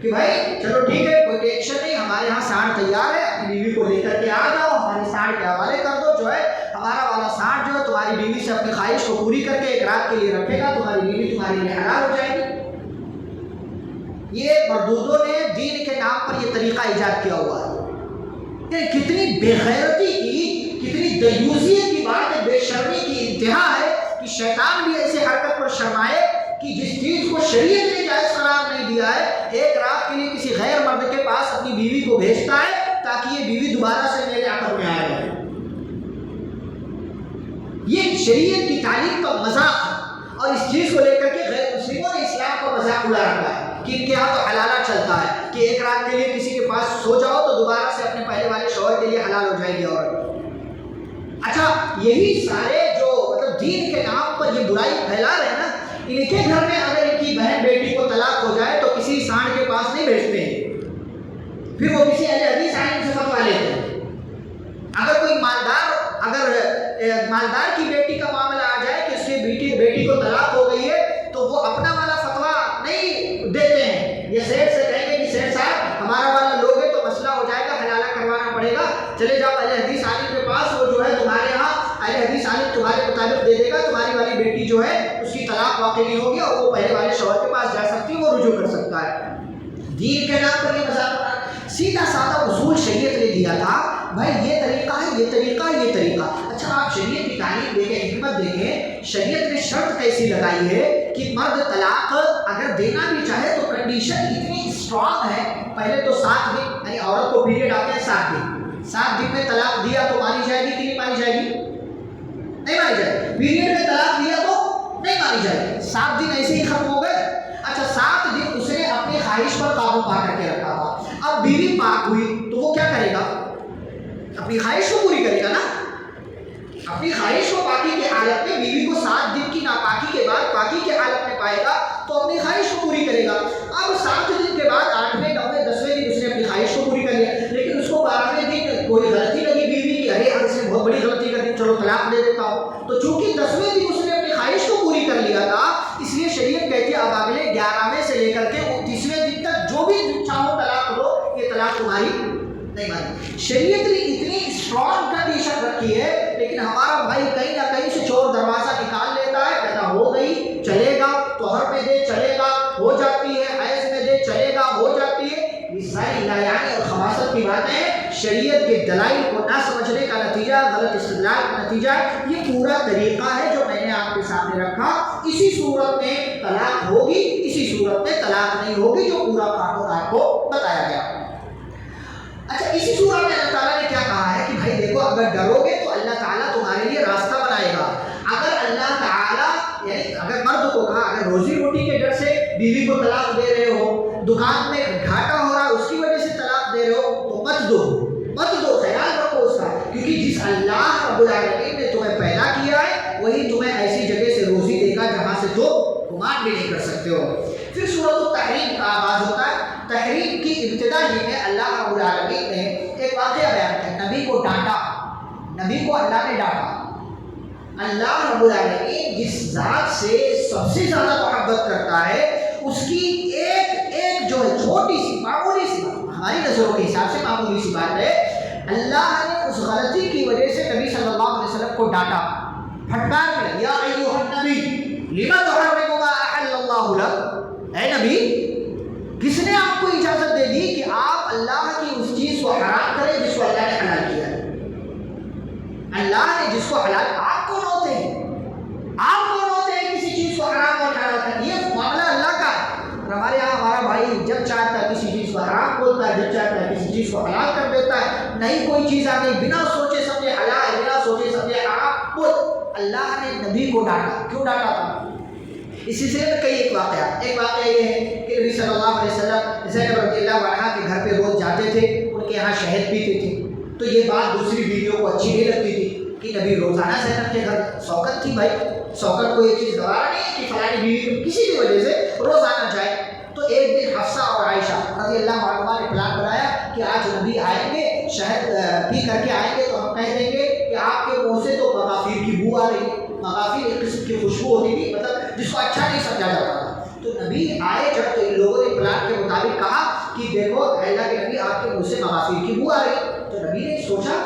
کہ بھائی چلو ٹھیک ہے, کوئی ٹینشن نہیں, ہمارے یہاں سانڈ تیار ہے, اپنی بیوی کو لے کر کے آ جاؤ, ہمارے سانڈ کے حوالے کر دو, جو ہے ہمارا والا سانڈ جو ہے تمہاری بیوی سے اپنی خواہش کو پوری کر کے ایک رات کے لیے رکھے گا, تمہاری بیوی تمہارے لیے حلال ہو جائے گی. یہ مردودوں نے دین کے نام پر یہ طریقہ ایجاد کیا ہوا ہے. یہ کتنی بے غیرتی کی, کتنی دیوزیت کی بات ہے, بے شرمی کی انتہا ہے کہ شیطان بھی ایسے حرکت پر شرمائے کہ جس چیز کو شریعت نے جائز قرار نہیں دیا ہے, ایک رات کے لیے کسی غیر مرد کے پاس اپنی بیوی کو بھیجتا ہے تاکہ یہ بیوی دوبارہ سے میرے عقد میں آ جائے. یہ شریعت کی تعلیم کا مذاق ہے, اور اس چیز کو لے کر کے غیر مسلموں نے اسلام کا مذاق اڑا رکھا ہے کہ ان کے یہاں تو حلالہ چلتا ہے کہ ایک رات کے لیے کسی کے پاس سو جاؤ تو دوبارہ سے اپنے پہلے والے شوہر کے لیے حلال ہو جائے گی عورت. اچھا, یہی سارے جو مطلب دین کے نام پر یہ برائی پھیلا رہے ہیں نا, ان کے گھر میں اگر ان کی بہن بیٹی کو طلاق ہو جائے تو کسی سانڈ کے پاس نہیں بھیجتے ہیں, پھر وہ کسی اہل حدیث عالم سے فتویٰ لیتے ہیں. اگر کوئی مالدار کی بیٹی کا معاملہ آ جائے کہ اس کی بیٹی کو طلاق ہو گئی ہے تو وہ اپنا والا فتویٰ نہیں دیتے ہیں, یہ سیٹ سے کہیں گے کہ سیٹ صاحب ہمارا والا لوگے تو مسئلہ ہو جائے گا, حلالہ کروانا پڑے گا, چلے جاؤ اہل حدیث عالم کے پاس, وہ جو ہے تمہارے یہاں اہل حدیث عالم تمہارے مطابق دے دے گا, تمہاری والی بیٹی جو ہے اس کی طلاق واقع نہیں ہوگی اور وہ پہلے پہلے والے شوہر کے پاس جا سکتی ہے، وہ رجوع کر سکتا ہے۔ دین کے نام پر یہ مذاق بنا، سیدھا سادہ اصول شریعت نے دیا تھا، بھائی یہ طریقہ ہے، یہ طریقہ ہے، یہ طریقہ۔ اچھا آپ شریعت کی تعلیم دیکھیں، حکمت دیکھیں، شریعت نے شرط کیسی لگائی ہے کہ مرد طلاق اگر دینا بھی چاہے تو کنڈیشن اتنی اسٹرانگ ہے، پہلے تو 7 دن، یعنی عورت کو پیریڈ آتے ہیں 7 دن میں طلاق دیا تو مانی جائے گی کہ نہیں مانی جائے گی؟ نہیں مانی جائے گی۔ پیریڈ میں طلاق دیا تو نہیں مانی جائے گی، 7 دن ایسے ہی ختم ہو گئے۔ اچھا 7 دن اس نے اپنی خواہش پر قابو پا کر کے رکھا تھا، اب بیوی پاک ہوئی تو وہ کیا کرے گا؟ اپنی خواہش کو پوری کرے گا نا، اپنی خواہش کو پاکی کی حالت میں، بیوی کو 7 دن کی ناپاکی کے بعد پاکی کی حالت میں پائے گا تو اپنی خواہش کو پوری کرے گا۔ اب 7 دن کے بعد 8ویں 9ویں 10ویں دن اس نے اپنی خواہش کو پوری کر لیا، لیکن اس کو 12ویں دن کوئی غلطی لگی بیوی کی، ارے اس نے بہت بڑی غلطی کر دی، چلو طلاق دے دیتا ہوں، تو چونکہ 10ویں دن اس نے اپنی خواہش کو پوری کر لیا تھا، اس لیے شریعت کہتی ہے اب اگلے 11ویں سے لے کر کے 29ویں دن تک جو بھی چاہو طلاق دو، یہ طلاق تمہاری نہیں مانی۔ شریعت نے اتنی اسٹرانگ کنڈیشن رکھی ہے، لیکن ہمارا بھائی کہیں نہ کہیں سے چور دروازہ نکال لیتا ہے، پیدا ہو گئی چلے گا، طہر میں دے چلے گا ہو جاتی ہے، حیض میں دے چلے گا ہو جاتی ہے۔ یہ ساری لایانی اور خباثت کی باتیں شریعت کے دلائل کو نہ سمجھنے کا نتیجہ، غلط استدلال کا نتیجہ، یہ پورا طریقہ ہے جو میں نے آپ کے سامنے رکھا۔ اسی صورت میں طلاق ہوگی، اسی صورت میں طلاق نہیں ہوگی، جو پورا قانون آپ کو بتایا گیا۔ اچھا اسی صورت میں اللہ تعالیٰ نے کیا کہا ہے کہ بھائی دیکھو اگر ڈرو گے تو اللہ تعالیٰ تمہارے لیے راستہ بنائے گا۔ اگر اللہ تعالیٰ یعنی اگر مرد کو کہا اگر روزی روٹی کے ڈر سے بیوی کو طلاق دے رہے ہو، دکان میں گھاٹا ہو رہا ہے اس کی وجہ سے طلاق دے رہے ہو تو مت دو، خیال رکھو اس کا، کیونکہ جس اللہ رب العالمین نے تمہیں پیدا کیا ہے وہی تمہیں ایسی جگہ سے روزی دے گا جہاں سے تو گمان بھی نہیں کر سکتے ہو۔ پھر سورۃ التحریم کا آغاز ہوتا ہے۔ تحریم کی ابتدا ہی میں اللہ رب العالمین نے ایک واقعہ بیان کیا، نبی کو ڈانٹا، نبی کو اللہ نے ڈانٹا۔ اللہ رب العالمین جس ذات سے سب سے زیادہ محبت کرتا ہے اس کی ایک جو ہے چھوٹی سی معمولی سی بات، ہماری نظروں کے حساب سے معمولی سی بات ہے، اللہ نے اس غلطی کی وجہ سے نبی صلی اللہ علیہ وسلم کو ڈانٹا، پھٹکار دیا، یا ایھا النبی لما تحرم ما احل اللہ لک، اے نبی کس نے آپ کو اجازت دے دی کہ آپ اللہ کی اس چیز کو حرام کریں جس کو اللہ نے حلال کیا ہے؟ اللہ نے جس کو حلال، آپ کون ہوتے ہیں؟ آپ کون ہوتے ہیں کسی چیز کو حرام اور حلال کریں؟ یہ معاملہ اللہ کا ہے۔ ہمارے یہاں ہمارا بھائی جب چاہتا ہے کسی چیز کو حرام بولتا ہے، جب چاہتا ہے کسی چیز کو حلال کر دیتا ہے، نہیں کوئی چیز آ گئی بنا سوچے سمجھے حلال، بنا سوچے سمجھے حرام بول۔ اللہ نے نبی کو ڈانٹا، کیوں ڈانٹا تھا؟ اس سلسلے میں کئی ایک واقعہ یہ ہے کہ نبی صلی اللہ علیہ وسلم زینب رضی اللہ عنہا کے گھر پہ روز جاتے تھے، ان کے یہاں شہد پیتے تھے، تو یہ بات دوسری بیویوں کو اچھی نہیں لگتی تھی کہ نبی روزانہ زینب کے گھر، شوکت تھی بھائی، شوکت کو یہ چیز گوارا نہیں ہے کہ فلانی بیوی کو کسی بھی وجہ سے روزانہ جائے۔ تو ایک دن حفصہ اور عائشہ رضی اللہ عنہما نے پلان بنایا کہ آج نبی آئیں گے، شہد پی کر کے آئیں گے تو ہم کہہ دیں گے کہ آپ کے منہ سے تو مغافیر کی بو آ رہی ہے۔ مغافیر ایک قسم کی خوشبو ہوتی تھی، مطلب جس کو اچھا نہیں سمجھا جاتا تھا۔ تو نبی آئے جب تو ان لوگوں نے پلان کے مطابق کہا کہ دیکھو اللہ کے نبی آپ کے منہ سے مغافیر کی بو آ رہی ہے، تو نبی نے سوچا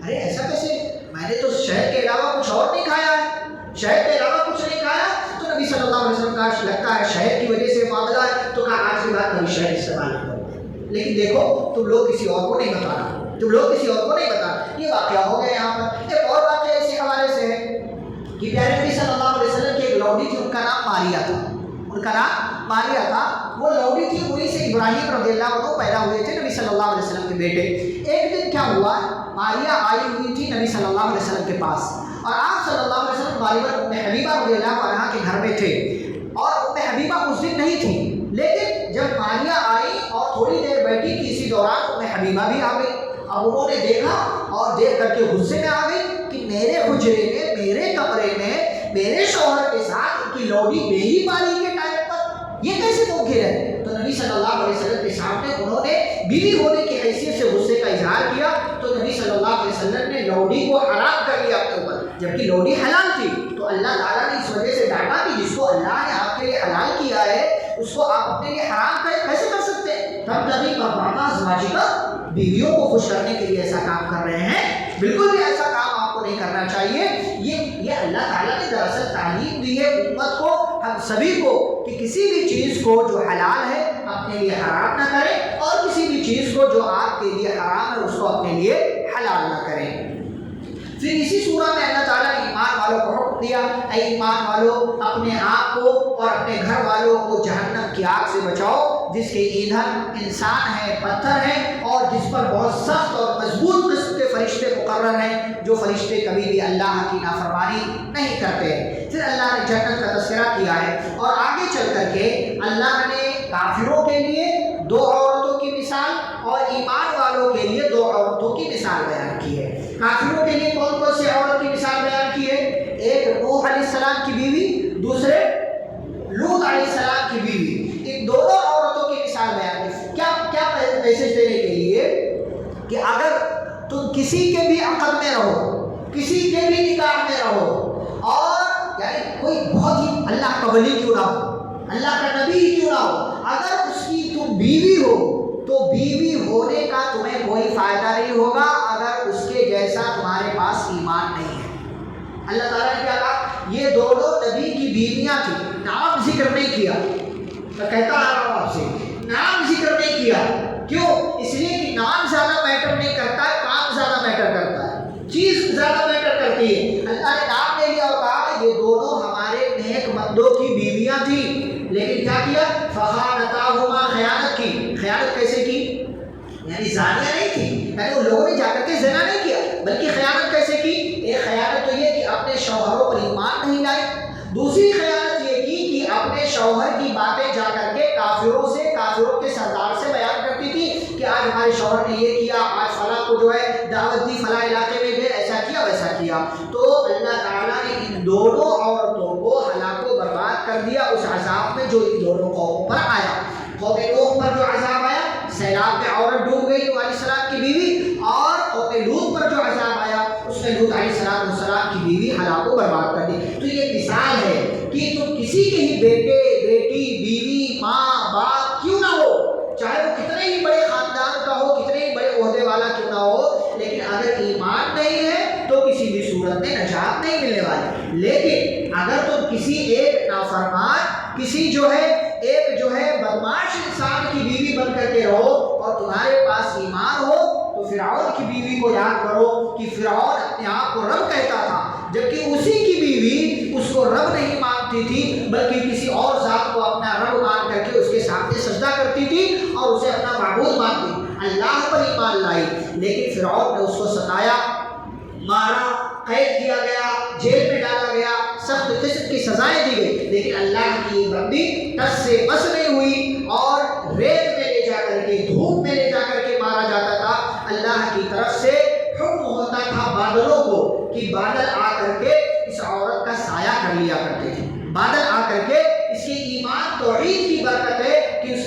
ارے ایسا کیسے، میں نے تو شہد کے علاوہ کچھ اور نہیں کھایا ہے، شہد کے علاوہ کچھ نہیں کھایا۔ تو نبی صلی اللہ علیہ وسلم کا لگتا ہے شہد کی وجہ سے معاملہ ہے، تو کہا آج کے بعد کبھی شہد استعمال نہیں کرو، لیکن دیکھو تم لوگ کسی اور کو نہیں بتانا، یہ واقعہ ہو گیا۔ یہاں پر ایک اور واقعہ اسی حوالے سے ہے کہ پیارے نبی صلی اللہ علیہ وسلم کی ایک لوڈی تھی، ان کا نام ماریا تھا، وہ لوڈی تھی، انہیں سے ابراہیم رضی اللہ عنہ پیدا ہوئے تھے، نبی صلی اللہ علیہ وسلم کے بیٹے۔ ایک دن کیا ہوا، ماریا آئی ہوئی تھی نبی صلی اللہ علیہ وسلم کے پاس، اور آپ صلی اللہ علیہ وسلم غالباً ام حبیبہ رضی اللہ عنہا کے گھر میں تھے، اور ام حبیبہ اس دن نہیں تھی، لیکن جب ماریا آئی اور تھوڑی دیر بیٹھی تھی، اسی دوران ام حبیبہ بھی آ گئی۔ اب انہوں نے دیکھا اور دیکھ کر کے غصے میں آ گئی کہ میرے حجرے میں، میرے کمرے میں، میرے شوہر کے ساتھ ان کی لوڈی میری پاری کے ٹائم پر یہ کیسے ممکن ہے؟ تو نبی صلی اللہ علیہ وسلم کے سامنے انہوں نے بیوی ہونے کی حیثیت سے غصے کا اظہار کیا، تو نبی صلی اللہ علیہ وسلم نے لوڈی کو حرام کر لیا اپنے اوپر، جبکہ لوڈی حلال تھی۔ تو اللہ تعالیٰ نے اس وجہ سے ڈانٹا کہ جس کو اللہ نے آپ کے لیے حلال کیا ہے اس کو آپ اپنے لیے حرام کیسے کر سکتے ہیں؟ تب نبی کا بیویوں کو خوش کرنے کے لیے ایسا کام کر رہے ہیں، بالکل بھی ایسا کام آپ کو نہیں کرنا چاہیے. یہ اللہ تعالیٰ نے دراصل تعلیم دی ہے امت کو, ہم سبھی کو, کہ کسی بھی چیز کو جو حلال ہے اپنے لیے حرام نہ کریں, اور کسی بھی چیز کو جو آپ کے لیے حرام ہے اس کو اپنے لیے حلال نہ کریں. پھر اسی سورہ میں اللہ تعالیٰ نے ایمان والوں کو حکم دیا, اے ایمان والوں اپنے آپ کو اور اپنے گھر والوں کو جہنم کی آگ سے بچاؤ, جس کے ایندھن انسان ہے, پتھر ہے, اور جس پر بہت سخت اور مضبوط قسم کے فرشتے مقرر ہیں, جو فرشتے کبھی بھی اللہ کی نافرمانی نہیں کرتے. پھر اللہ نے جنت کا تذکرہ کیا ہے, اور آگے چل کر کے اللہ نے کافروں کے لیے 2 عورتوں کی مثال اور ایمان والوں کے لیے 2 عورتوں کی مثال بیان کی ہے. کافروں کے لیے کون کون سی عورت کی مثال بیان کی ہے؟ ایک نوح علیہ السلام کی بیوی, دوسرے لوط علیہ السلام کی بیوی. ان دونوں عورتوں کی مثال بیان کی. کیا میسج دینے کے لیے کہ اگر تم کسی کے بھی عقد میں رہو, کسی کے بھی نکاح میں رہو, اور یعنی کوئی بہت ہی اللہ کا ولی کیوں نہ ہو, اللہ کا نبی ہی کیوں نہ ہو, اگر اس کی تم بیوی ہو تو بیوی ہونے کا تمہیں کوئی فائدہ نہیں ہوگا اگر اس کے جیسا تمہارے پاس ایمان نہیں ہے. اللہ تعالیٰ نے کیا کہا؟ یہ دونوں نبی کی بیویاں تھیں, نام ذکر نہیں کیا. میں کہتا آ رہا ہوں آپ سے, نام ذکر نہیں کیا. کیوں؟ اس لیے کہ نام زیادہ میٹر نہیں کرتا ہے, کام زیادہ میٹر کرتا ہے, چیز زیادہ میٹر کرتی ہے. اللہ نے نام لے لیا اور کہا یہ دونوں ہمارے نیک بندوں کی بیویاں تھیں, لیکن کیا کیا؟ فخانتاہما, خیانت کی. خیانت کیسے کی؟ یعنی زانیہ نہیں تھی, یعنی ان لوگوں نے جا کر کے زنا نہیں کیا, بلکہ خیانت کیسے کی؟ ایک خیانت تو یہ کہ اپنے شوہروں پر ایمان نہیں لائے, دوسری خیانت یہ کی کہ اپنے شوہر کی باتیں جا کر کے کافروں سے, کافروں کے سردار سے بیان کرتی تھی کہ آج ہمارے شوہر نے یہ کیا, آج فلاں کو جو ہے دعوت دی, فلاں علاقے میں گئے, ایسا کیا ویسا کیا. تو اللہ تعالیٰ نے ان دونوں عورتوں کو ہلاک و برباد کر دیا اس عذاب میں جو ان دونوں قوموں پر آیا. قوم نوح پر جو عذاب آیا, سیلاب میں عورت ڈوب گئی نوح علیہ السلام کی بیوی, اور قوم لوط پر جو عذاب آیا اس میں لوط علیہ السلام کی بیوی ہلاک و برباد کر دی. تو یہ مثال ہے کہ تم کسی کے ہی بیٹے, بیٹی, بیوی, ماں, باپ کیوں نہ ہو, چاہے وہ کتنے ہی بڑے خاندان کا ہو, کتنے ہی بڑے عہدے والا کیوں نہ ہو, لیکن اگر ایمان نہیں ہے تو کسی بھی صورت میں نجات نہیں ملنے والی. لیکن اگر تم کسی ایک نافرمان, کسی جو ہے ایک جو ہے بدماش انسان کی بیوی بن کر کے رہو اور تمہارے پاس ایمان ہو, تو فرعون کی بیوی کو یاد کرو کہ فرعون اپنے آپ کو رب کہتا تھا, جبکہ اسی کی بیوی اس کو رب نہیں مانتی تھی بلکہ کسی اور ذات کو اپنا رب مان کر کے اس کے سامنے سجدہ کرتی تھی اور اسے اپنا معبود مانتی. اللہ پر ایمان لائی, لیکن فرعون نے اس کو ستایا, مارا, قید کیا گیا, جیل میں ڈالا گیا, سخت قسم کی سزائیں دی گئی, لیکن اللہ کی بندی ٹس سے مس نہیں ہوئی اور ریت میں لے جا کر کے, دھوپ میں لے جا کر کے مارا جاتا تھا. اللہ کی طرف سے حکم ہوتا تھا بادلوں کو کہ بادل آ کر کے اس عورت کا سایہ کر لیا کرتے تھے. بادل آ کر کے, اس کے ایمان توحید کی برکت ہے کہ اس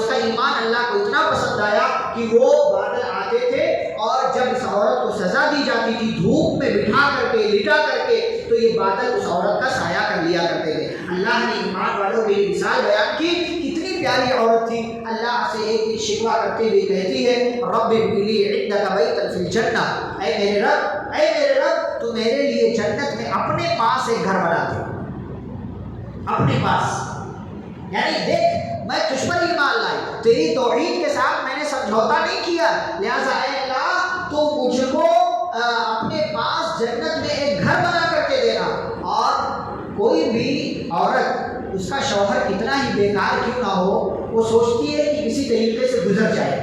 کا ایمان اللہ کو اتنا پسند آیا کہ وہ بادل آتے تھے, اور جب اس عورت کو سزا دی جاتی تھی دھوپ میں بٹھا کر کے, لٹا کر کے, تو یہ بادل اس عورت کا سایہ کر لیا کرتے تھے. اللہ نے ایمان والوں کی مثال بیان کی, کتنی پیاری عورت تھی. اللہ سے ایک شکوہ کرتے ہوئے کہتی ہے, رب ابن لی عندک بیتا فی الجنہ, اے میرے رب تو میرے لیے جنت میں اپنے پاس ایک گھر بنا دے. اپنے پاس یعنی دیکھ, میں تجھ پر ایمان لائی, تیری توحید کے ساتھ میں نے سمجھوتا نہیں کیا, لہٰذا اے اللہ تو مجھ کو اپنے پاس جنت میں ایک گھر بنا کر کے دینا. اور کوئی بھی عورت, اس کا شوہر کتنا ہی بیکار کیوں نہ ہو, وہ سوچتی ہے کہ کسی طریقے سے گزر جائے,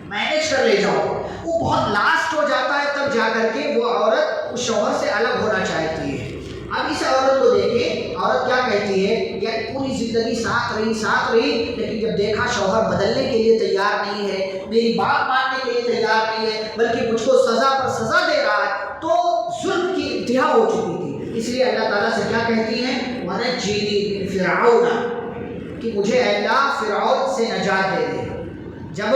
مینیج کر لے جاؤ. وہ بہت لاسٹ ہو جاتا ہے تب جا کر کے وہ عورت اس شوہر سے الگ ہونا چاہتی ہے. اب اس عورت کو دیکھیں, عورت کیا کہتی ہے, یعنی پوری زندگی ساتھ رہی, لیکن جب دیکھا شوہر بدلنے کے لیے تیار نہیں ہے, میری بات ماننے کے لیے تیار نہیں ہے, بلکہ مجھ کو سزا پر سزا دے رہا ہے, تو ظلم کی انتہا ہو چکی تھی. اس لیے اللہ تعالیٰ سے کیا کہتی ہیں, وَنَجِّنِي مِن فِرْعَوْنَ, کہ مجھے اے اللہ فرعون سے نجات دے دے. جب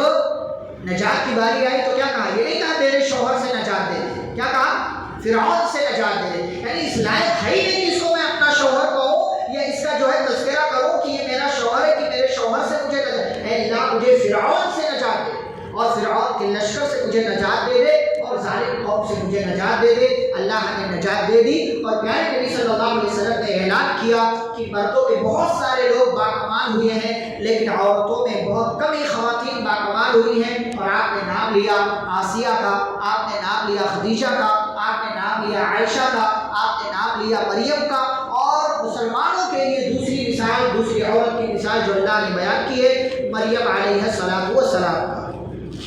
نجات کی باری آئی تو کیا کہا, یہ نہیں کہا میرے شوہر سے نجات دے دے, کیا کہا, فرعون سے نجات دے دے. یعنی اس لائق ہے ہی نہیں کہ اس کو میں اپنا شوہر کہوں یا اس کا جو ہے تذکرہ کروں کہ یہ میرا شوہر ہے, کہ میرے شوہر سے مجھے نجات. اے اللہ مجھے فرعون سے نجات دے, اور فرعون کے لشکر سے مجھے نجات دے دے, اور ظالم قوم سے مجھے نجات نجات دے دے. اللہ نے نجات دے دی اور پیارے نبی صلی اللہ علیہ وسلم نے اعلان کیا کہ مردوں میں بہت سارے لوگ باکمال ہوئے ہیں لیکن عورتوں میں بہت کم ہی خواتین باکمال ہوئی ہیں. اور آپ نے نام لیا آسیہ کا، آپ نے نام لیا خدیجہ کا، آپ نے نام لیا عائشہ کا، آپ نے نام لیا مریم کا. اور مسلمانوں کے لیے دوسری مثال، دوسری عورت کی مثال جو اللہ نے بیان کی ہے مریم علیہ السلام کا.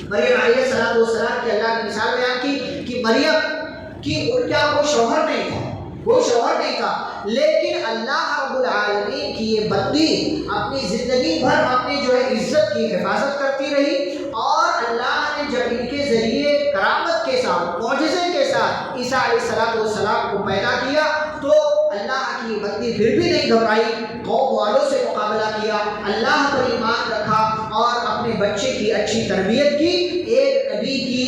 مریم علیہ السلام کی اللہ نے مثال بیان کی کہ مریم کی ان کا کوئی شوہر نہیں تھا، کوئی شوہر نہیں تھا، لیکن اللہ رب العالمین کی یہ بندی اپنی زندگی بھر اپنی جو ہے عزت کی حفاظت کرتی رہی. اور اللہ نے جب ان کے ذریعے کرامت کے ساتھ، معجزے کے ساتھ عیسیٰ علیہ السلام کو پیدا کیا تو اللہ کی بندی پھر بھی نہیں گھبرائی، قوم والوں سے مقابلہ کیا، اللہ پر ایمان رکھا اور اپنے بچے کی اچھی تربیت کی، ایک نبی کی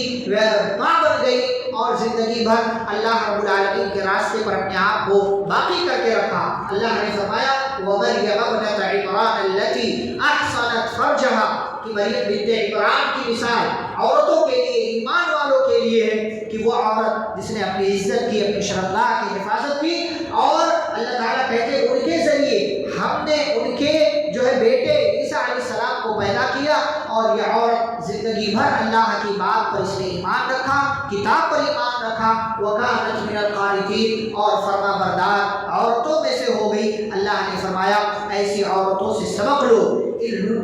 ماں بن گئی اور زندگی بھر اللہ رب العالمین کے راستے پر اپنے آپ کو باقی کر کے رکھا. اللہ نے فرمایا وَمَرْيَمَ ابْنَتَ عِمْرَانَ الَّتِي أَحْصَنَتْ فَرْجَهَا کہ مریم بنت عمران کی مثال عورتوں کے لیے، ایمان والوں کے لیے ہے کہ وہ عورت جس نے اپنی عزت کی، اپنی شرمگاہ کی حفاظت کی. اور اللہ تعالیٰ کہتے ہیں ان کے ذریعے ہم نے ان کے جو ہے بیٹے عیسیٰ علیہ السلام کو پیدا کیا. اور یہ عورت زندگی بھر اللہ کی بات پر اس نے ایمان رکھا، کتاب پر ایمان رکھا. وَكَانَتْ مِنَ الْقَانِتِينَ اور فرما بردار عورتوں میں سے ہو گئی. اللہ نے فرمایا ایسی عورتوں سے سبق لو،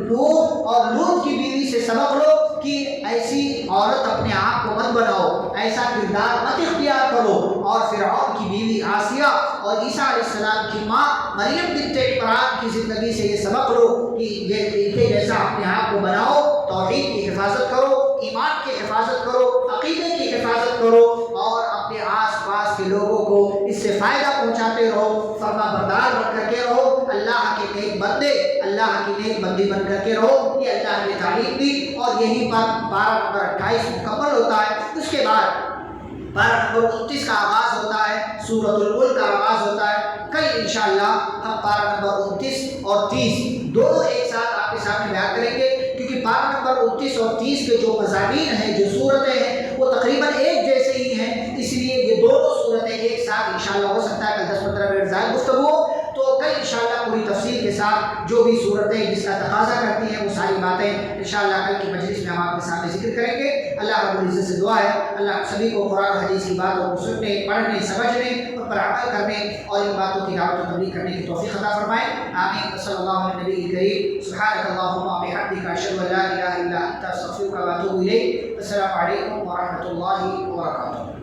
لوط اور لوط کی بیوی سے سبق لو کہ ایسی عورت اپنے آپ کو مت بناؤ، ایسا کردار مت اختیار کرو. اور فرعون کی بیوی آسیہ اور عیسیٰ علیہ السلام کی ماں مریم بنت عمران کی زندگی سے یہ سبق لو کہ یہ ان کے جیسا اپنے آپ کو بناؤ، توحید کی حفاظت کرو، ایمان کی حفاظت کرو، عقیدے کی حفاظت کرو اور اپنے آس پاس کے لوگوں کو اس سے فائدہ پہنچاتے رہو، فرما بردار بن کر کے رہو، اللہ کے نیک بندے، اللہ کی نیک بندی بن کر کے رہو. یہ اللہ نے تعلیم دی. اور یہیں پر پارہ نمبر 28 مکمل ہوتا ہے. اس کے بعد پارہ نمبر 29 کا آغاز ہوتا ہے، سورۃ الملک کا آغاز ہوتا ہے. کل انشاءاللہ ہم پارہ نمبر 29 اور 30 دونوں ایک ساتھ آپ کے سامنے بیان کریں گے، کیونکہ پارہ نمبر 29 اور 30 کے جو مضامین ہیں، جو صورتیں ہیں، وہ تقریباً ایک جیسے ہی ہیں. اس لیے یہ دونوں صورتیں ایک ساتھ انشاءاللہ ہو سکتا ہے کل 10-15 منٹ زائد گفتگو. تو کل انشاءاللہ پوری تفصیل کے ساتھ جو بھی صورتیں جس کا تقاضا کرتی ہیں وہ ساری باتیں انشاءاللہ کل کی مجلس میں ہم آپ کے سامنے ذکر کریں گے. اللہ رب العزت سے دعا ہے اللہ سبھی کو قرآن و حدیث کی باتوں کو سننے، پڑھنے، سمجھنے، ان پر عمل کرنے اور ان باتوں کی دعوت و تبلیغ کرنے کی توفیق عطا فرمائے. آمین. صلی اللہ علیہ نبی الکریم. سبحانک اللہم و بحمدک اشہد ان لا الہ الا انت استغفرک و اتوب الیک. السلام علیکم ورحمۃ اللہ وبرکاتہ.